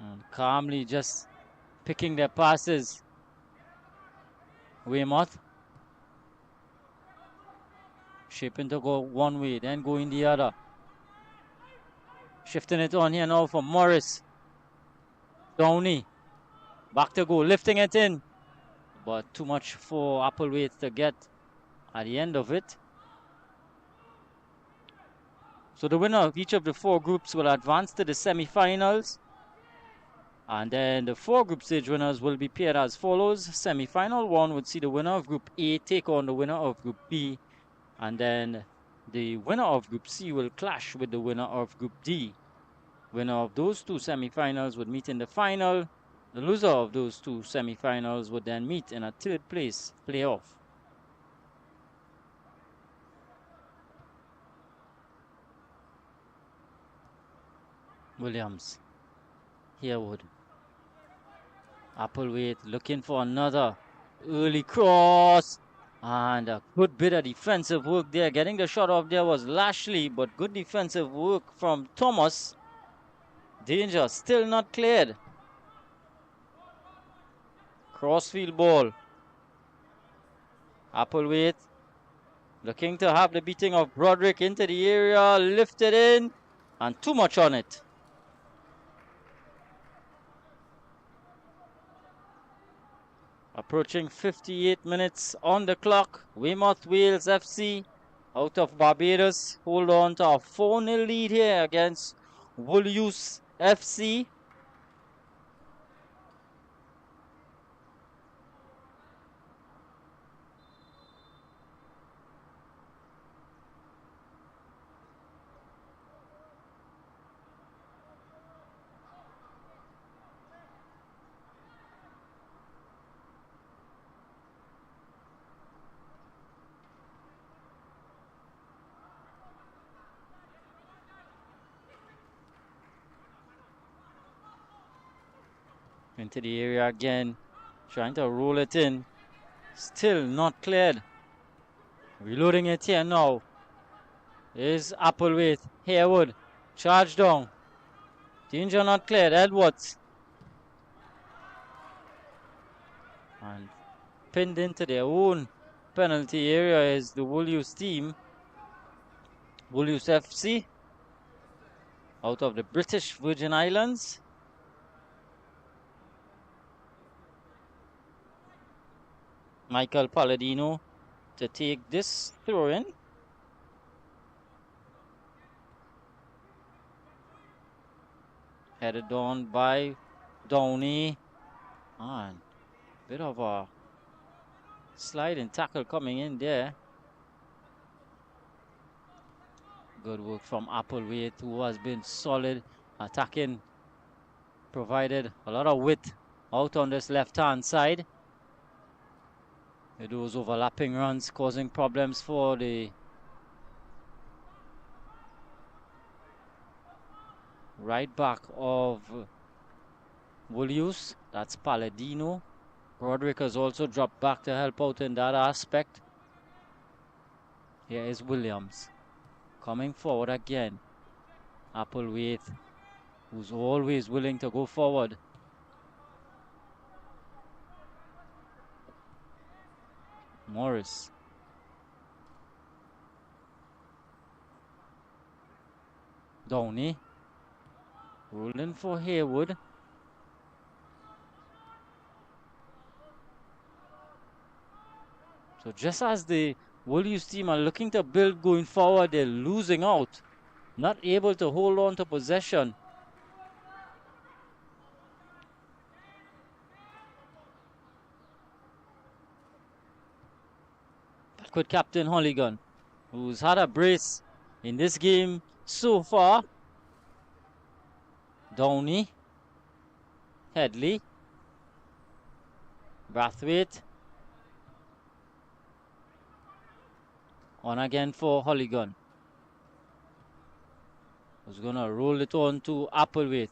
And calmly just picking their passes. Weymouth. Shaping to go one way, then going the other. Shifting it on here now for Morris. Downey. Back to go, lifting it in. But too much for Applewhite to get at the end of it. So the winner of each of the 4 groups will advance to the semi-finals. And then the 4 group stage winners will be paired as follows. Semi-final 1 would see the winner of Group A take on the winner of Group B. And then the winner of Group C will clash with the winner of Group D. Winner of those 2 semi-finals would meet in the final. The loser of those 2 semi-finals would then meet in a 3rd place playoff. Williams. Harewood. Applewhite looking for another early cross. And a good bit of defensive work there. Getting the shot off there was Lashley, but good defensive work from Thomas. Danger still not cleared. Crossfield ball. Applewhite looking to have the beating of Broderick into the area. Lifted in and too much on it. Approaching 58 minutes on the clock. Weymouth Wales FC out of Barbados hold on to a 4-0 lead here against Wolues FC. Into the area again, trying to roll it in. Still not cleared. Reloading it here now. Is Applewhite. Harewood. Charge down. Danger not cleared. Edwards. And pinned into their own penalty area is the Wolues team. Wolues FC out of the British Virgin Islands. Michael Palladino to take this throw in. Headed on by Downey. And bit of a sliding tackle coming in there. Good work from Applewhite, who has been solid attacking. Provided a lot of width out on this left-hand side. Those overlapping runs causing problems for the right back of Wolues. That's Palladino. Broderick has also dropped back to help out in that aspect. Here is Williams coming forward again. Applewhite who's always willing to go forward. Morris. Downey. Rolling for Haywood. So just as the Wolues team are looking to build going forward, they're losing out. Not able to hold on to possession. Back with Captain Holligan, who's had a brace in this game so far. Downey. Headley. Brathwaite. On again for Holligan, who's gonna roll it on to Applewhite.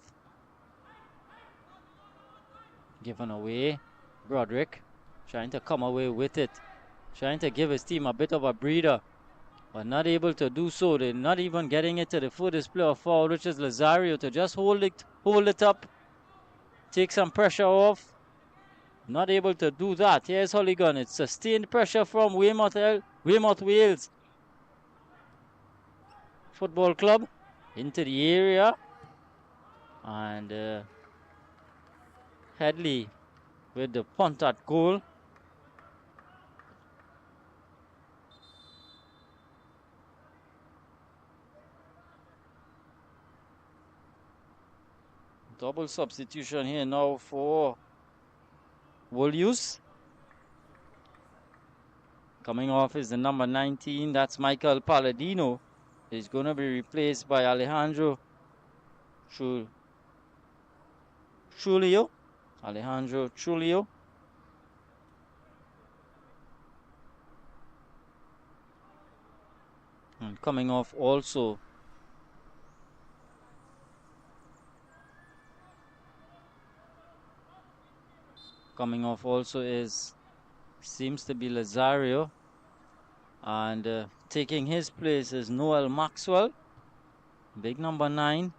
Given away. Broderick trying to come away with it. Trying to give his team a bit of a breather, but not able to do so. They're not even getting it to the furthest player forward, which is Lazario, to just hold it up, take some pressure off. Not able to do that. Here's Holligan. It's sustained pressure from Weymouth Wales Football Club into the area. And Headley with the punt at goal. Double substitution here now for Wolues. Coming off is the number 19. That's Michael Palladino. He's going to be replaced by Alejandro Trulio. Alejandro Trulio. And coming off also seems to be Lazario, and taking his place is Noel Maxwell, big number 9.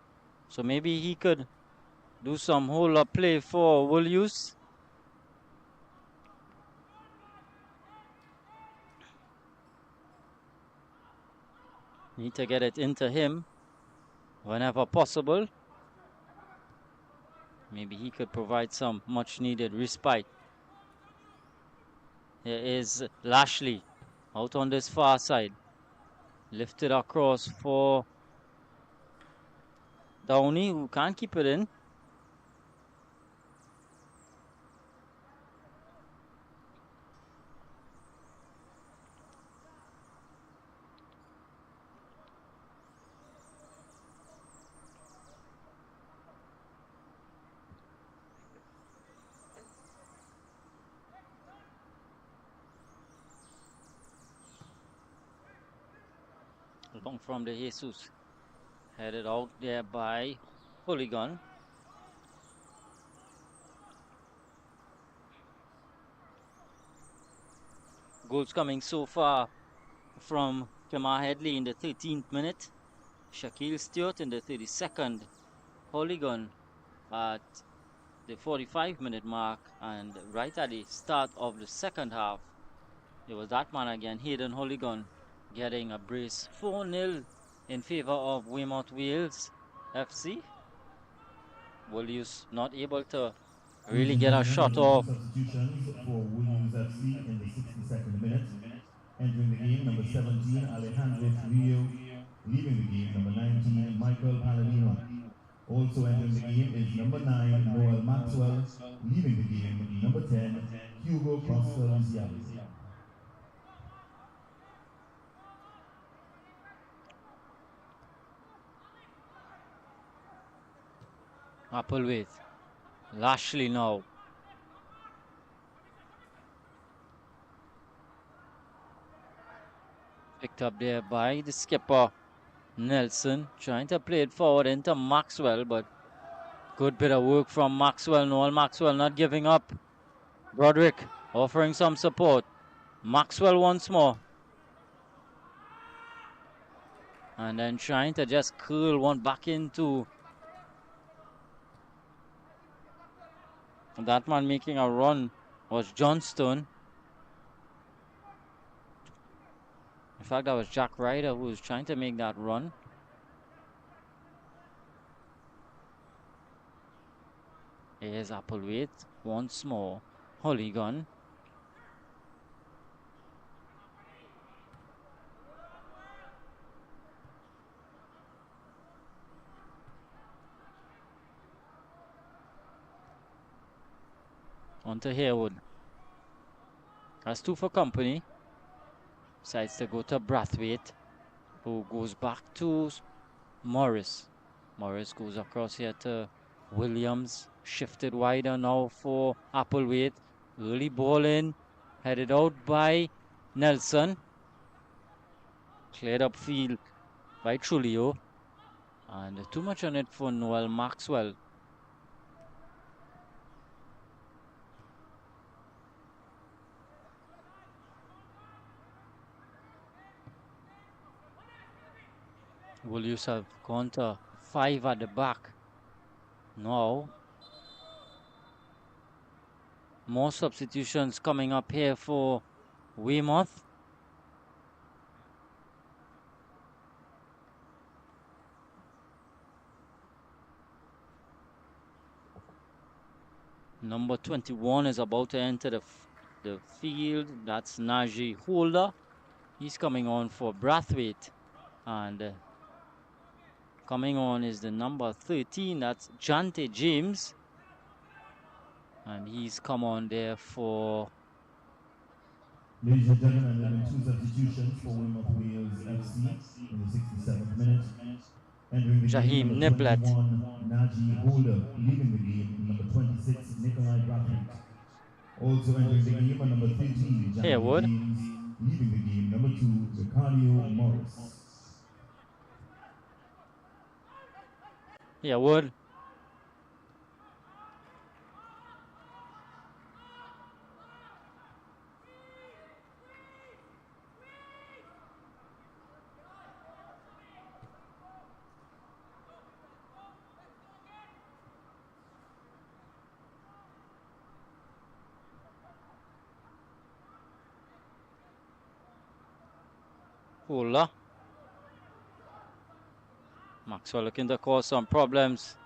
So maybe he could do some hold-up play for Wolues. Need to get it into him whenever possible. Maybe he could provide some much-needed respite. Here is Lashley out on this far side. Lifted across for Downey, who can't keep it in. Long from the Jesus. Headed out there by Holligan. Goals coming so far from Kemar Headley in the 13th minute. Shaquille Stewart in the 32nd. Holligan at the 45-minute mark. And right at the start of the second half, it was that man again, Hayden Holligan, getting a brace. 4-0 in favor of Weymouth Wales FC. Wolues not able to really get a shot off. Substitutions for Wolues FC in the 62nd minute. Entering the game, number 17, Alejandro Trujillo. Leaving the game, number 19, Michael Palladino. Also entering the game is number 9, Noel Maxwell. Leaving the game, number 10, Hugo Costa-Luciano. Applewhite. Lashley now. Picked up there by the skipper, Nelson. Trying to play it forward into Maxwell, but good bit of work from Maxwell. Noel Maxwell not giving up. Broderick offering some support. Maxwell once more. And then trying to just curl one back into That man making a run was Johnston. In fact, that was Jack Ryder who was trying to make that run. Here's Applewaite once more. Hooligan. On to Harewood. That's 2 for company. Decides to go to Brathwaite, who goes back to Morris. Morris goes across here to Williams. Shifted wider now for Applewaite. Early ball in. Headed out by Nelson. Cleared up field by Trulio. And too much on it for Noel Maxwell. Wolues have gone to 5 at the back. Now, more substitutions coming up here for Weymouth. Number 21 is about to enter the field. That's Najee Holder. He's coming on for Brathwaite. And coming on is the number 13. That's Jante James. And he's come on there for... Ladies and gentlemen, there have been 2 substitutions for Weymouth Wales FC in the 67th minute. Entering the Jaheim game, number Niblet. 21, Najee Holder. Leaving the game, number 26, Nikolai Brathwaite. Also entering the game, number 13, Jante Harewood. James. Leaving the game, number 2, Ricardo Morris. Harewood. Holder. Maxwell looking to cause some problems.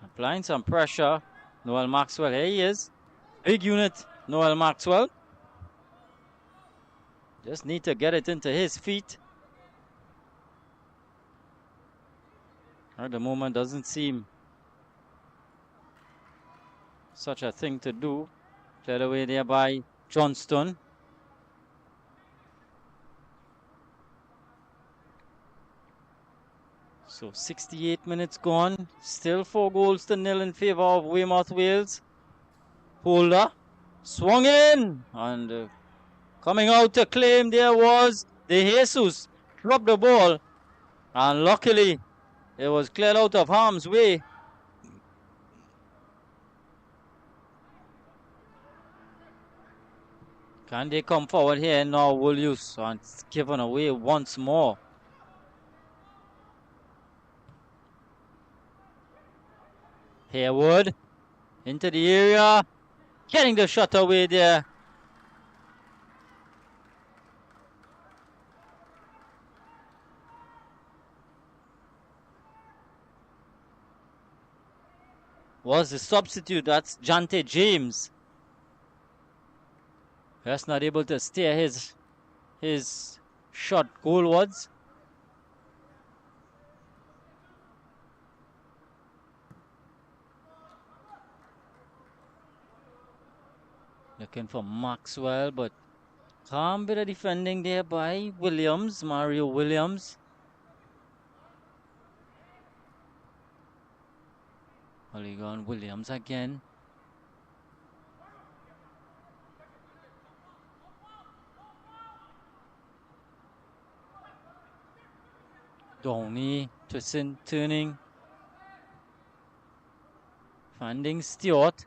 Applying some pressure. Noel Maxwell, here he is. Big unit, Noel Maxwell. Just need to get it into his feet. At the moment, doesn't seem such a thing to do. Cleared away there by Johnston. So 68 minutes gone. Still 4 goals to 0 in favor of Weymouth Wales. Holder swung in. And coming out to claim there was De Jesus. Dropped the ball. And luckily, it was cleared out of harm's way. Can they come forward here now, Wolues? And it's given away once more. Harewood into the area, getting the shot away there. Was the substitute, that's Jante James. Just not able to steer his shot goalwards. Looking for Maxwell, but calm bit of defending there by Williams, Mario Williams. Polygon Williams again. Downey, twisting, turning. Finding Stewart.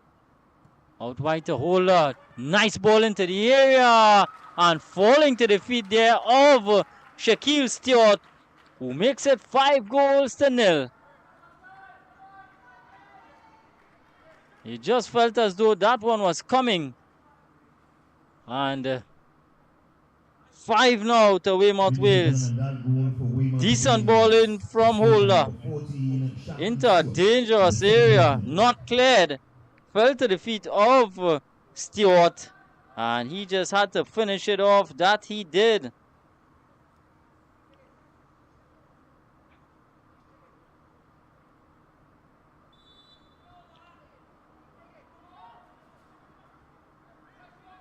Out wide to Holder. Nice ball into the area. And falling to the feet there of Shaquille Stewart, who makes it 5 goals to 0. He just felt as though that one was coming. And 5 now to Weymouth Wales. Decent ball in from Holder. Into a dangerous area. Not cleared. Fell to the feet of Stewart. And he just had to finish it off. That he did.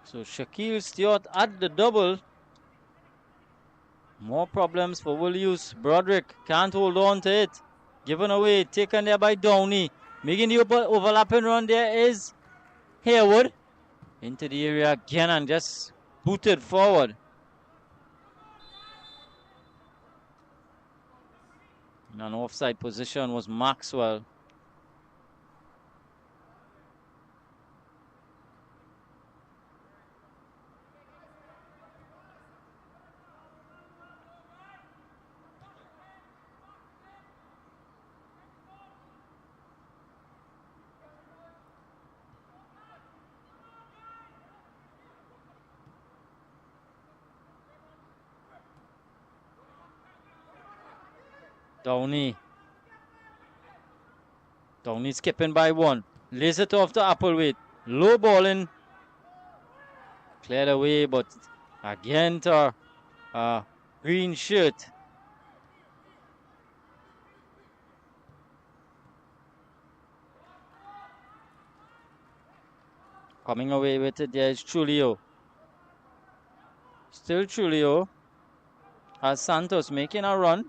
So Shaquille Stewart at the double. More problems for Wolues. Broderick can't hold on to it. Given away. Taken there by Downey. Making the overlapping run there is Harewood. Into the area again and just booted forward. In an offside position was Maxwell. Downey skipping by one. Lays it off to Applewhite. Low balling. Cleared away, but again to green shirt. Coming away with it, there is Trulio. Still Trulio. As Santos making a run.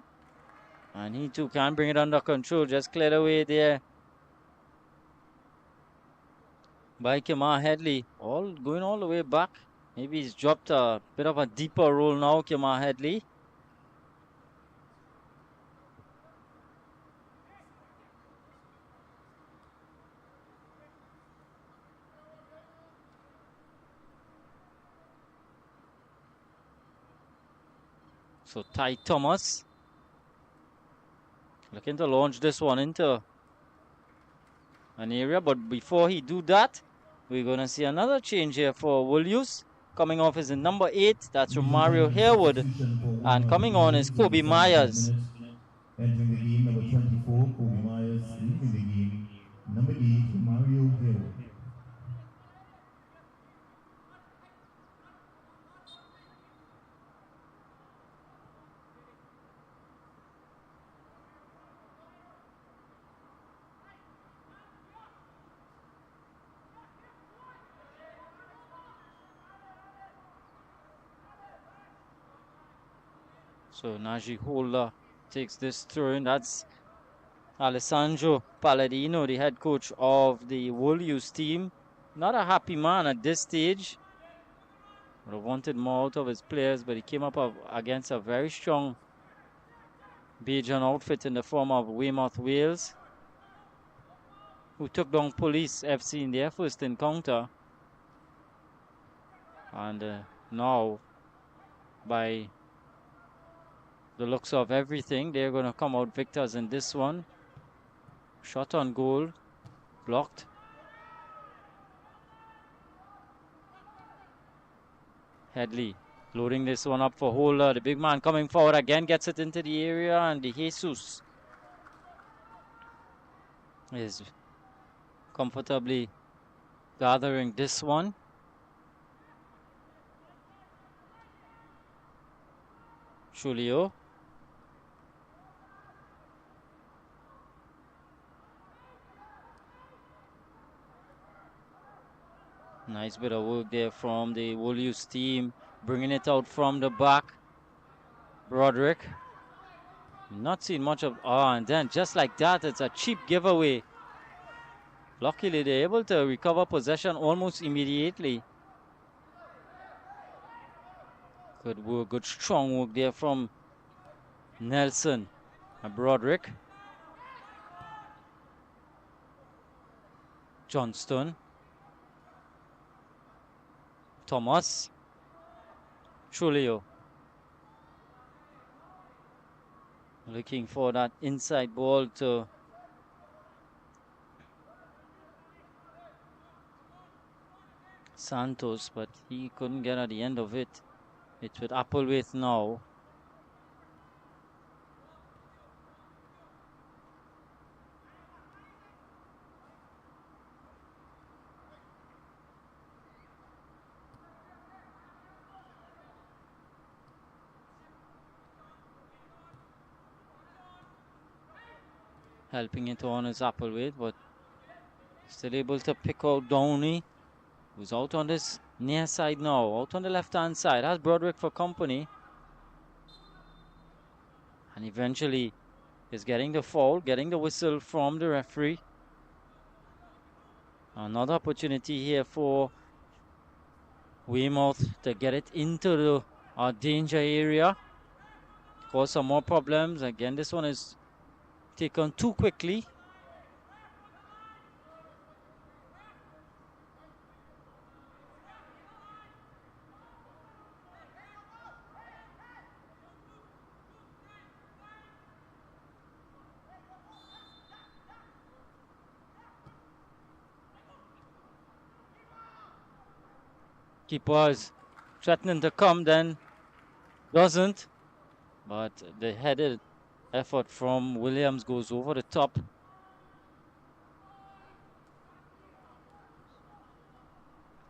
And he too can't bring it under control. Just cleared away there by Kemar Headley. Going all the way back. Maybe he's dropped a bit of a deeper roll now, Kemar Headley. So Ty Thomas looking to launch this one into an area, but before he do that, we're going to see another change here for Wolues. Coming off is the number 8, that's Romario Harewood, and coming on is Kobe Myers. Entering the game, number 24, Kobe Myers. Leaving the game, number 8, Romario Harewood. So Najee Holder takes this throw in. That's Alessandro Palladino, the head coach of the Wolues team. Not a happy man at this stage. Would have wanted more out of his players, but he came up against a very strong Bajan outfit in the form of Weymouth Wales, who took down Police FC in their first encounter. And now, by the looks of everything, they're going to come out victors in this one. Shot on goal, blocked. Headley loading this one up for Holder. The big man coming forward again, gets it into the area, and the Jesus is comfortably gathering this one. Julio. Nice bit of work there from the Wolues team, bringing it out from the back. Broderick. Not seen much of, and then just like that, it's a cheap giveaway. Luckily, they're able to recover possession almost immediately. Good work, good strong work there from Nelson and Broderick. Johnston. Thomas. Trulio. Looking for that inside ball to Santos, but he couldn't get at the end of it. It's with Applewhite now. Helping it on is Applewhite, but still able to pick out Downey, who's out on this near side now, out on the left-hand side. Has Broderick for company. And eventually is getting the foul, getting the whistle from the referee. Another opportunity here for Weymouth to get it into the danger area. Cause some more problems. Again, this one is taken too quickly. Keepers threatening to come, then doesn't. But the headed effort from Williams goes over the top.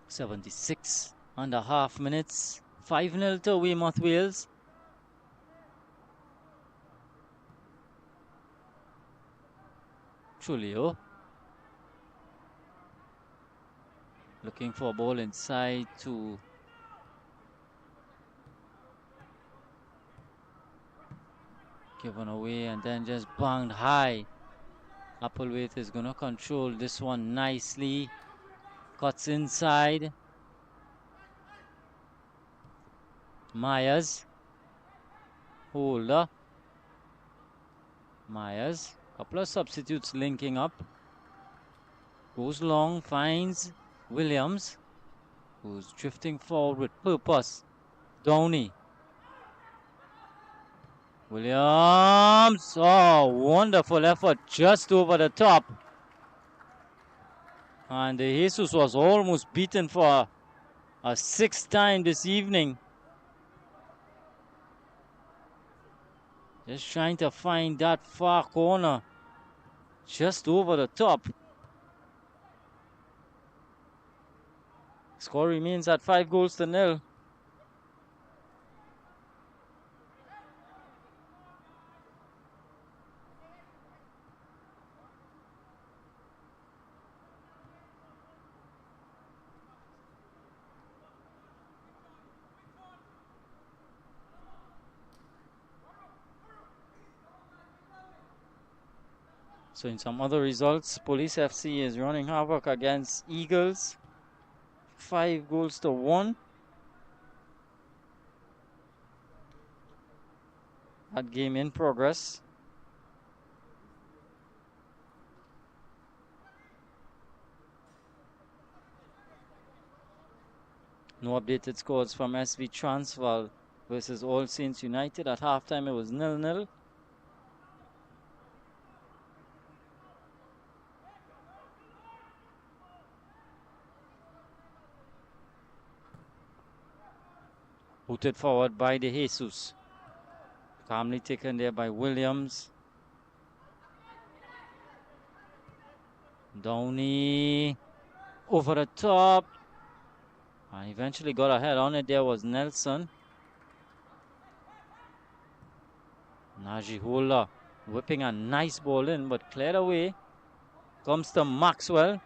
.76.5 minutes. 5-0 to Weymouth Wales. Trulio. Looking for a ball inside to given away and then just banged high. Applewhite is going to control this one nicely. Cuts inside. Myers. Holder. Myers. Couple of substitutes linking up. Goes long, finds Williams, who's drifting forward with purpose. Downey. Williams. Oh, wonderful effort just over the top. And Jesus was almost beaten for a sixth time this evening. Just trying to find that far corner just over the top. Score remains at 5-0. So in some other results, Police FC is running havoc against Eagles. 5-1. That game in progress. No updated scores from SV Transvaal versus All Saints United. At halftime, it was 0-0. Put forward by De Jesus. Calmly taken there by Williams. Downey over the top. And eventually got ahead on it. There was Nelson. Najihola whipping a nice ball in, but cleared away. Comes to Maxwell.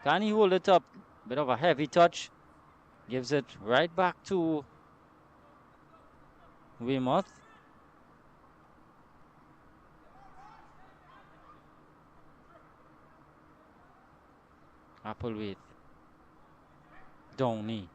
Can he hold it up? Bit of a heavy touch. Gives it right back to Weymouth. Applewhite. Downey.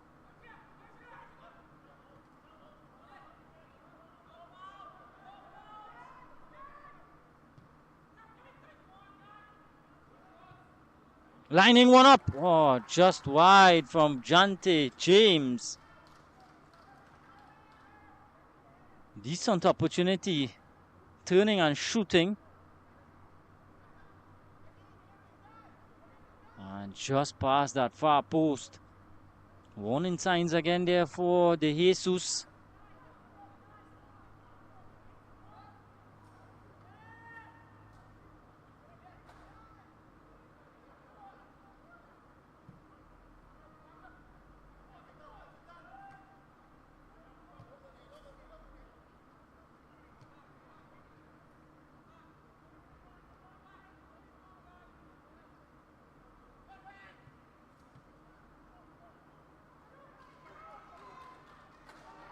Lining one up. Oh, just wide from Jante James. Decent opportunity. Turning and shooting. And just past that far post. Warning signs again there for the Jesus.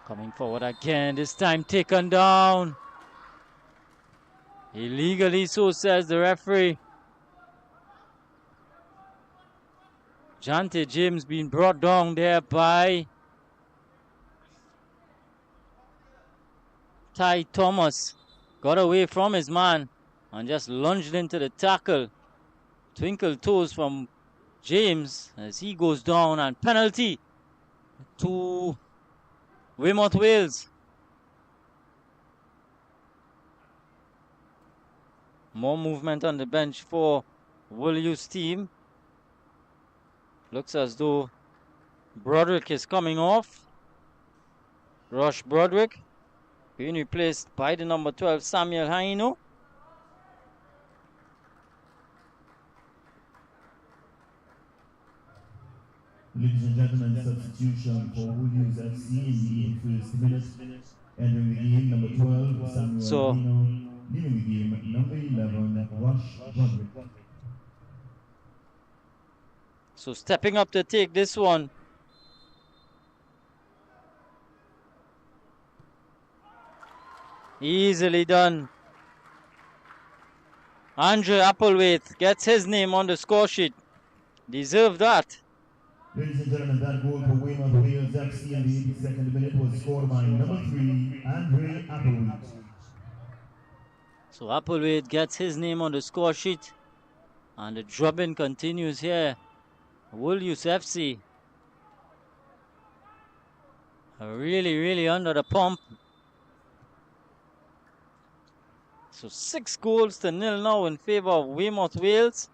Coming forward again, this time taken down. Illegally, so says the referee. Jante James being brought down there by Ty Thomas. Got away from his man and just lunged into the tackle. Twinkle toes from James as he goes down, and penalty to Weymouth Wales. More movement on the bench for Wolues team. Looks as though Broderick is coming off. Rush Broderick being replaced by the number 12 Samuel Haino. Ladies and gentlemen, substitution for Wolues FC in the 81st minute. Entering the game, number 12, Samuel Haino. Leaving the game, number 11, Rush Broderick. So stepping up to take this one. Easily done. Andre Applewaite gets his name on the score sheet. Deserve that. Ladies and gentlemen, that goal for Weymouth Wales FC in the 82nd minute was scored by number 3, Andre Applewaite. So Applewaite gets his name on the score sheet. And the drubbing continues here. Wolues FC. Really under the pump. So 6 goals to 0 now in favor of Weymouth Wales.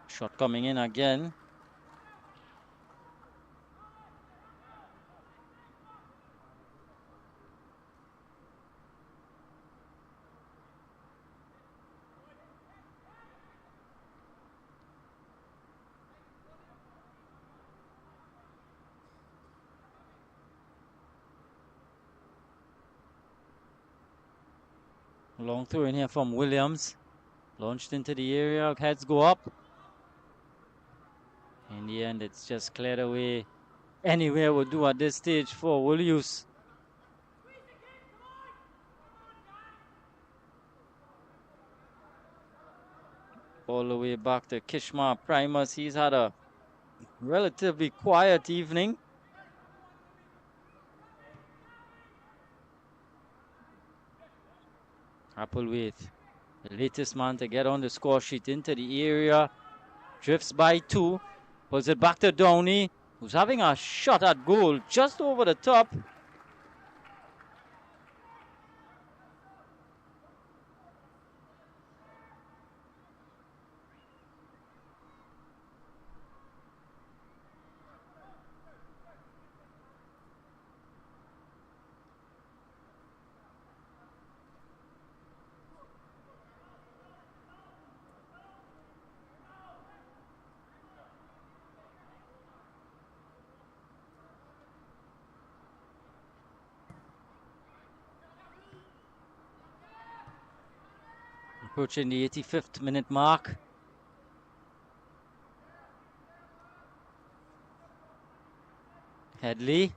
Shot coming in again. Long throw in here from Williams. Launched into the area. Heads go up. In the end, it's just cleared away. Anywhere will do at this stage for Wolues. All the way back to Kishma Primus. He's had a relatively quiet evening. Applewaite, the latest man to get on the score sheet, into the area. Drifts by 2. Pulls it back to Downey, who's having a shot at goal just over the top. Approaching the 85th minute mark. Headley.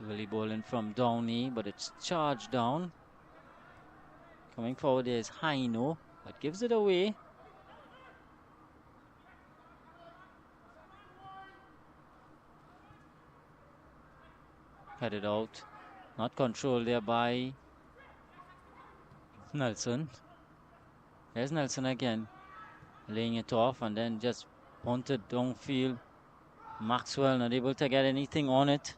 Early ball in from Downey, but it's charged down. Coming forward there is Haino, but gives it away. Headed out. Not controlled there by Nelson. There's Nelson again. Laying it off and then just punted downfield Maxwell not able to get anything on it.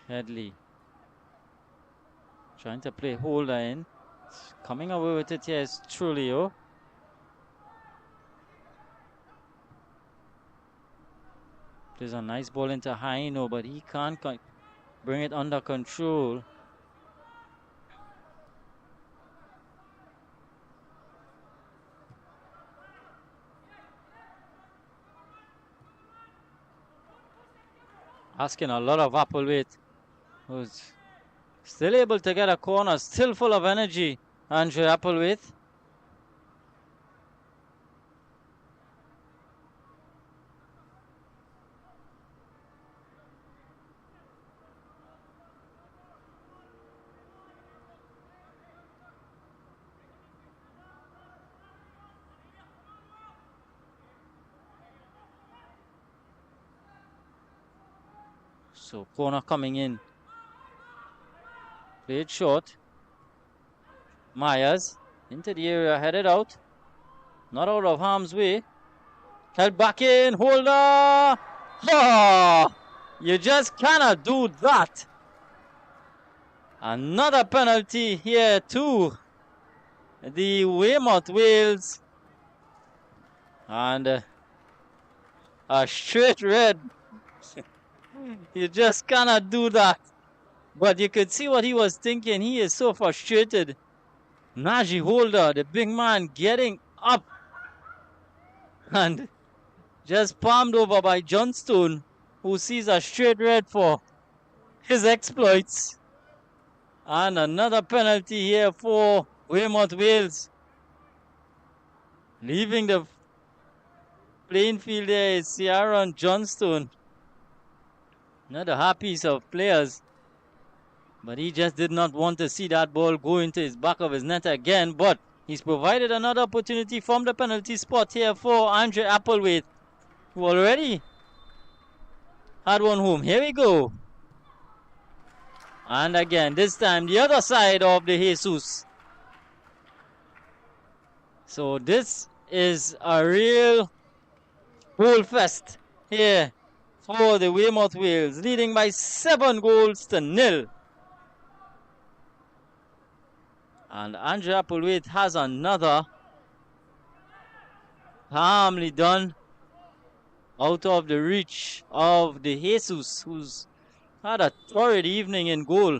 Headley trying to play holder in. Coming away with it here is Trulio. Plays a nice ball into Haino, but he can't bring it under control. Asking a lot of Applewhite, who's still able to get a corner, still full of energy. Andre Applewhite. So corner coming in. Played short. Myers into the area, headed out. Not out of harm's way. Held back in. Holder. Oh, you just cannot do that. Another penalty here too. The Weymouth Wales. And a straight red. You just cannot do that. But you could see what he was thinking. He is so frustrated. Najee Holder, the big man, getting up. And just palmed over by Johnstone, who sees a straight red for his exploits. And another penalty here for Weymouth Wales. Leaving the playing field there is Ciaran Johnstone. Another half piece of players. But he just did not want to see that ball go into his back of his net again. But he's provided another opportunity from the penalty spot here for Andre Applewhite, who already had one home. Here we go. And again, this time the other side of the Jesus. So this is a real goal fest here for the Weymouth Wales, leading by 7-0. And Andre Applewhite has another. Calmly done. Out of the reach of the Jesus, who's had a torrid evening in goal.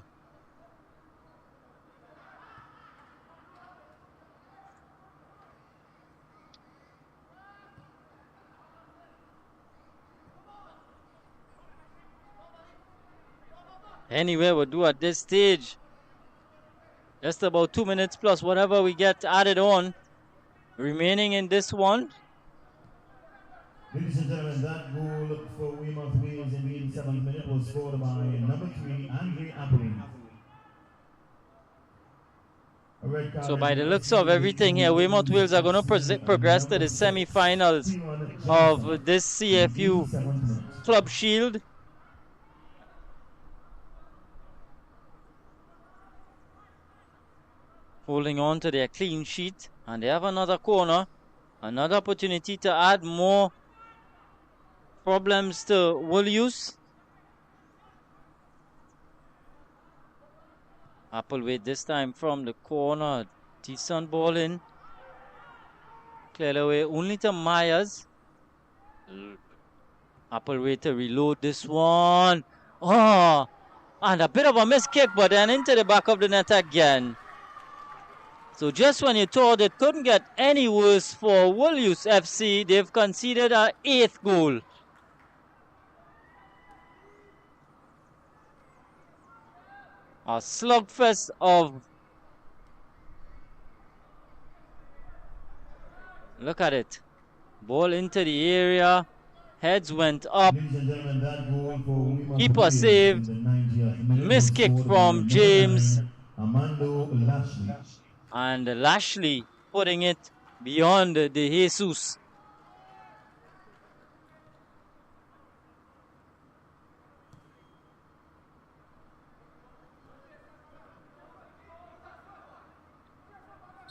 Anyway, we'll do at this stage. Just about 2 minutes plus whatever we get added on remaining in this one. Ladies and gentlemen, that goal for Weymouth Wales in the 87th minute was scored by number 3, Andre Applewhite. So by the looks of everything here, Weymouth Wales are going to progress to the semi-finals of this CFU Club Shield. Holding on to their clean sheet, and they have another corner, another opportunity to add more problems to Wolues. Applewhite this time from the corner, decent ball in, cleared away only to Myers. Applewhite to reload this one. Oh, and a bit of a missed kick, but then into the back of the net again. So just when you thought it couldn't get any worse for Wolues FC, they've conceded an 8th goal. A slugfest of... Look at it. Ball into the area. Heads went up. Keeper saved. Missed kick from James. And Lashley putting it beyond the Jesus.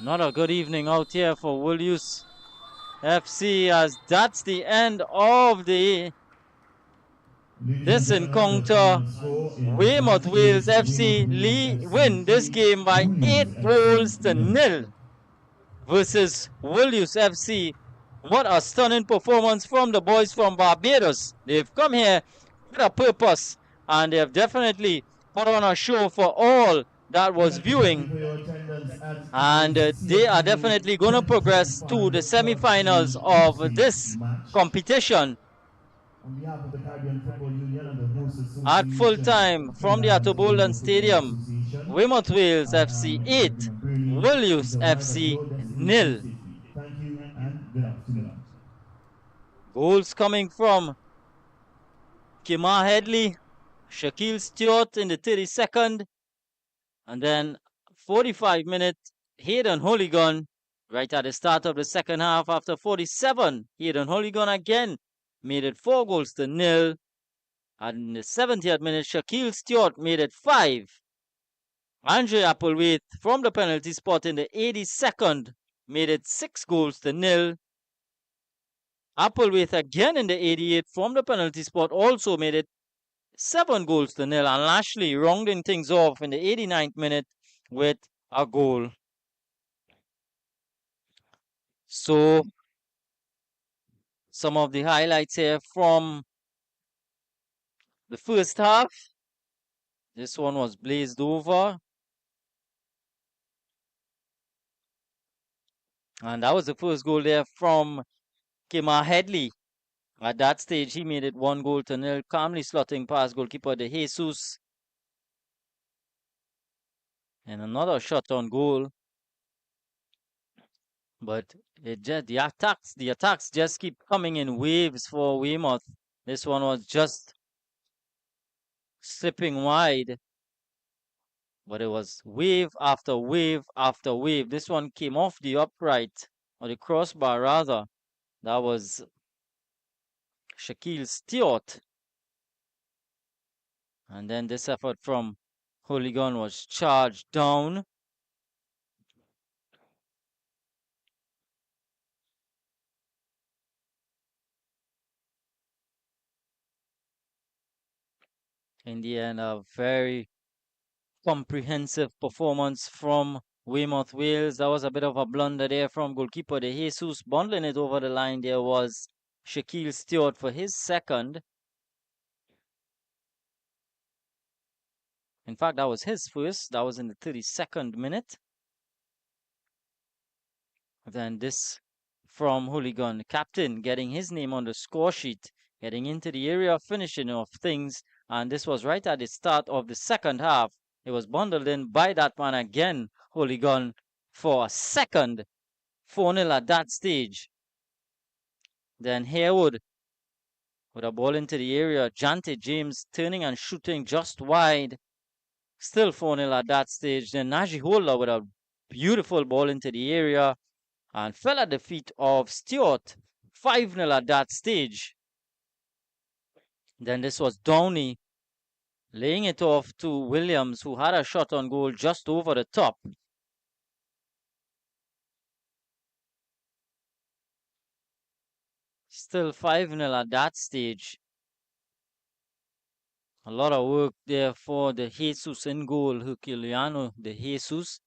Not a good evening out here for Wolues FC, as that's the end of this encounter. Weymouth Wales FC win this game by 8 goals to 0 versus Wolues FC. What a stunning performance from the boys from Barbados. They've come here with a purpose, and they have definitely put on a show for all that was viewing. And they are definitely going to progress to the semi-finals of this competition. At full time from the Attobolden Stadium, Weymouth Wales FC 8, Wolues FC 0. Thank you and good afternoon. Goals coming from Kimar Headley, Shaquille Stewart in the 32nd, and then 45-minute Hayden Hooligan right at the start of the second half. After 47, Hayden Hooligan again made it 4 goals to 0. And in the 70th minute, Shaquille Stewart made it 5. Andre Applewaite from the penalty spot in the 82nd made it 6 goals to 0. Applewaite again in the 88th from the penalty spot also made it 7 goals to 0. And Lashley rounding things off in the 89th minute with a goal. So, some of the highlights here from the first half. This one was blazed over. And that was the first goal there from Kimar Headley. At that stage, he made it 1 goal to 0, calmly slotting past goalkeeper De Jesus. And another shot on goal. But the attacks just keep coming in waves for Weymouth. This one was just slipping wide. But it was wave after wave after wave. This one came off the upright, or the crossbar rather. That was Shaquille Stewart. And then this effort from Hooligan was charged down. In the end, a very comprehensive performance from Weymouth Wales. That was a bit of a blunder there from goalkeeper De Jesus. Bundling it over the line there was Shaquille Stewart for his second. In fact, that was his first. That was in the 32nd minute. Then this from Hooligan, captain, getting his name on the score sheet, getting into the area of finishing of things. And this was right at the start of the second half. It was bundled in by that man again, Hooligan, for a second. 4-0 at that stage. Then Harewood with a ball into the area. Jante James turning and shooting just wide. Still 4-0 at that stage. Then Naji Holder with a beautiful ball into the area and fell at the feet of Stewart. 5-0 at that stage. Then this was Downey laying it off to Williams, who had a shot on goal just over the top. Still 5-0 at that stage. A lot of work there for the Jesus in goal, Herculiano De Jesus.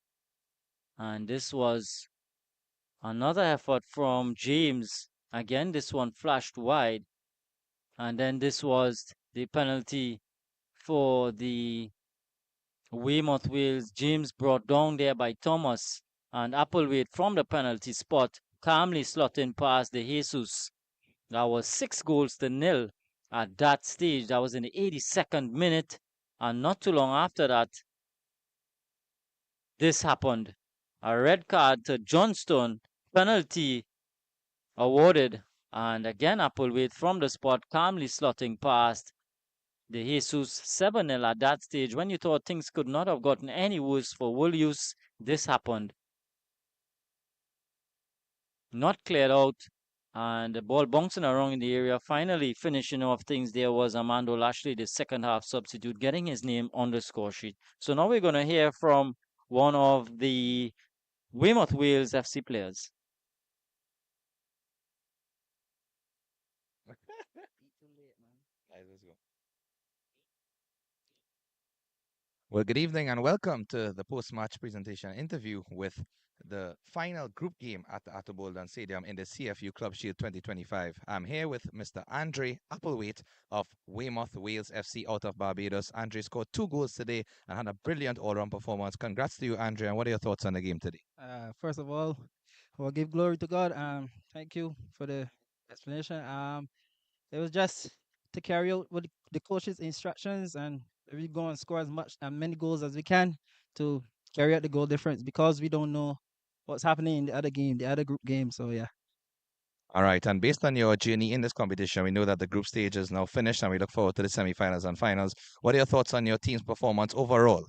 And this was another effort from James. Again, this one flashed wide. And then this was the penalty for the Weymouth Wales. James brought down there by Thomas. And Applewaite from the penalty spot calmly slotting past De Jesus. That was 6 goals to 0 at that stage. That was in the 82nd minute. And not too long after that, this happened. A red card to Johnston, penalty awarded. And again, Applewaite from the spot calmly slotting past De Jesus. 7-0 at that stage. When you thought things could not have gotten any worse for Wolues, this happened. Not cleared out. And the ball bouncing around in the area. Finally finishing off things there was Armando Lashley, the second half substitute, getting his name on the score sheet. So now we're going to hear from one of the Weymouth Wales FC players. Well, good evening and welcome to the post-match presentation interview with the final group game at the Attobolden Stadium in the CFU Club Shield 2025. I'm here with Mr. Andre Applewaite of Weymouth Wales FC out of Barbados. Andre scored 2 goals today and had a brilliant all-round performance. Congrats to you, Andre, and what are your thoughts on the game today? First of all, I will give glory to God. Thank you for the explanation. It was just to carry out what the coach's instructions, and we go and score as many goals as we can to carry out the goal difference, because we don't know what's happening in the other game, the other group game. So yeah. All right, and based on your journey in this competition, we know that the group stage is now finished and we look forward to the semi-finals and finals. What are your thoughts on your team's performance overall?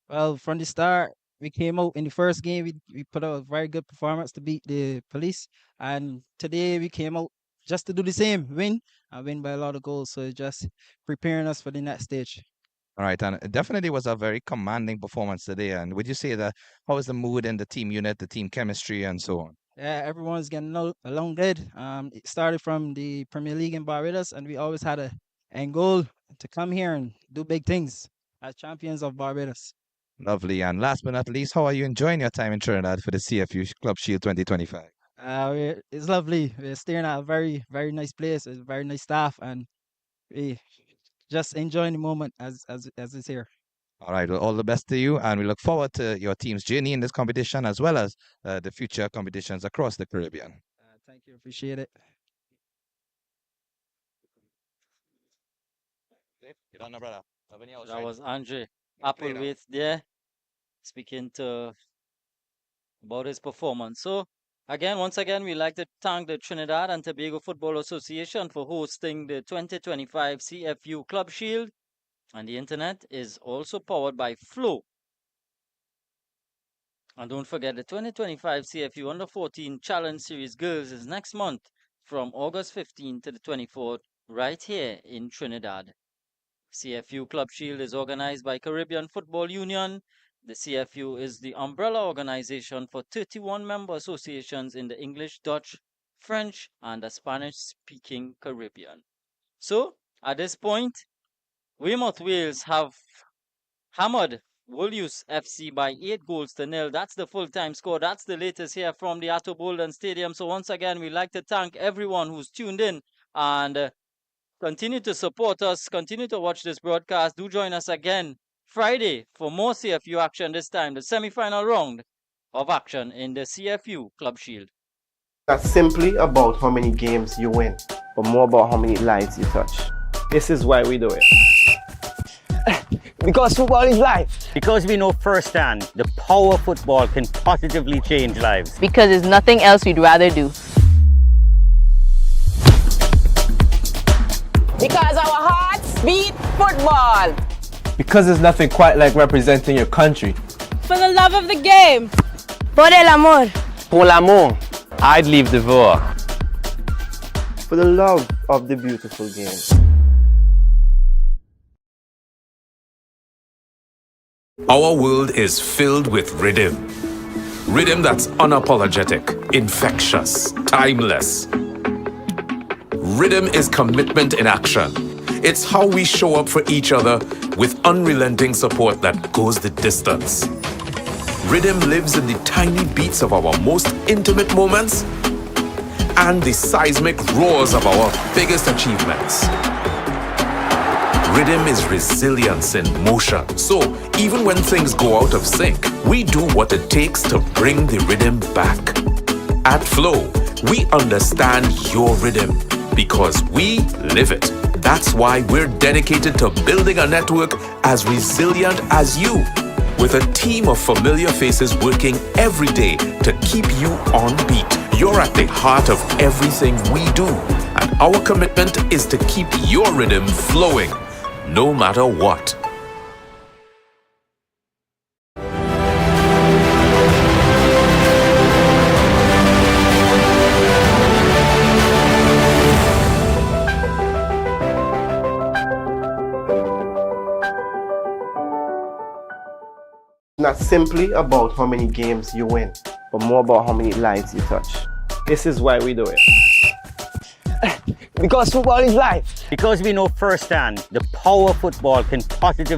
Well, from the start, we came out in the first game. We put out a very good performance to beat the Police, and today we came out just to do the same, win by a lot of goals. So it's just preparing us for the next stage. All right, and it definitely was a very commanding performance today. And would you say that how was the mood in the team unit, the team chemistry, and so on? Yeah, everyone's getting along good. It started from the Premier League in Barbados, and we always had a end goal to come here and do big things as champions of Barbados. Lovely. And last but not least, how are you enjoying your time in Trinidad for the CFU Club Shield 2025? It's lovely. We're staying at a very, very nice place. It's a very nice staff, and we just enjoying the moment as it's here. All right. Well, all the best to you, and we look forward to your team's journey in this competition as well as the future competitions across the Caribbean. Thank you. Appreciate it. Get on, brother. That was Andre Applewaite there, speaking about his performance. So, once again, we'd like to thank the Trinidad and Tobago Football Association for hosting the 2025 CFU Club Shield. And the internet is also powered by Flow. And don't forget, the 2025 CFU Under 14 Challenge Series Girls is next month from August 15th to the 24th, right here in Trinidad. CFU Club Shield is organized by Caribbean Football Union. The CFU is the umbrella organization for 31 member associations in the English, Dutch, French, and the Spanish-speaking Caribbean. So, at this point, Weymouth Wales have hammered Wolues FC by 8-0. That's the full-time score. That's the latest here from the Attobolden Stadium. So once again, we'd like to thank everyone who's tuned in and continue to support us. Continue to watch this broadcast. Do join us again Friday for more CFU action, this time the semi-final round of action in the CFU Club Shield. Not simply about how many games you win, but more about how many lives you touch. This is why we do it. Because football is life. Because we know firsthand the power football can positively change lives. Because there's nothing else we'd rather do. Because our hearts beat football. Because there's nothing quite like representing your country. For the love of the game. Por el amor. Pour l'amour. I'd leave the war. For the love of the beautiful game. Our world is filled with rhythm. Rhythm that's unapologetic, infectious, timeless. Rhythm is commitment in action. It's how we show up for each other with unrelenting support that goes the distance. Rhythm lives in the tiny beats of our most intimate moments and the seismic roars of our biggest achievements. Rhythm is resilience in motion. So, even when things go out of sync, we do what it takes to bring the rhythm back. At Flow, we understand your rhythm because we live it. That's why we're dedicated to building a network as resilient as you, with a team of familiar faces working every day to keep you on beat. You're at the heart of everything we do, and our commitment is to keep your rhythm flowing, no matter what. Not simply about how many games you win, but more about how many lives you touch. This is why we do it. Because football is life. Because we know firsthand the power football can positively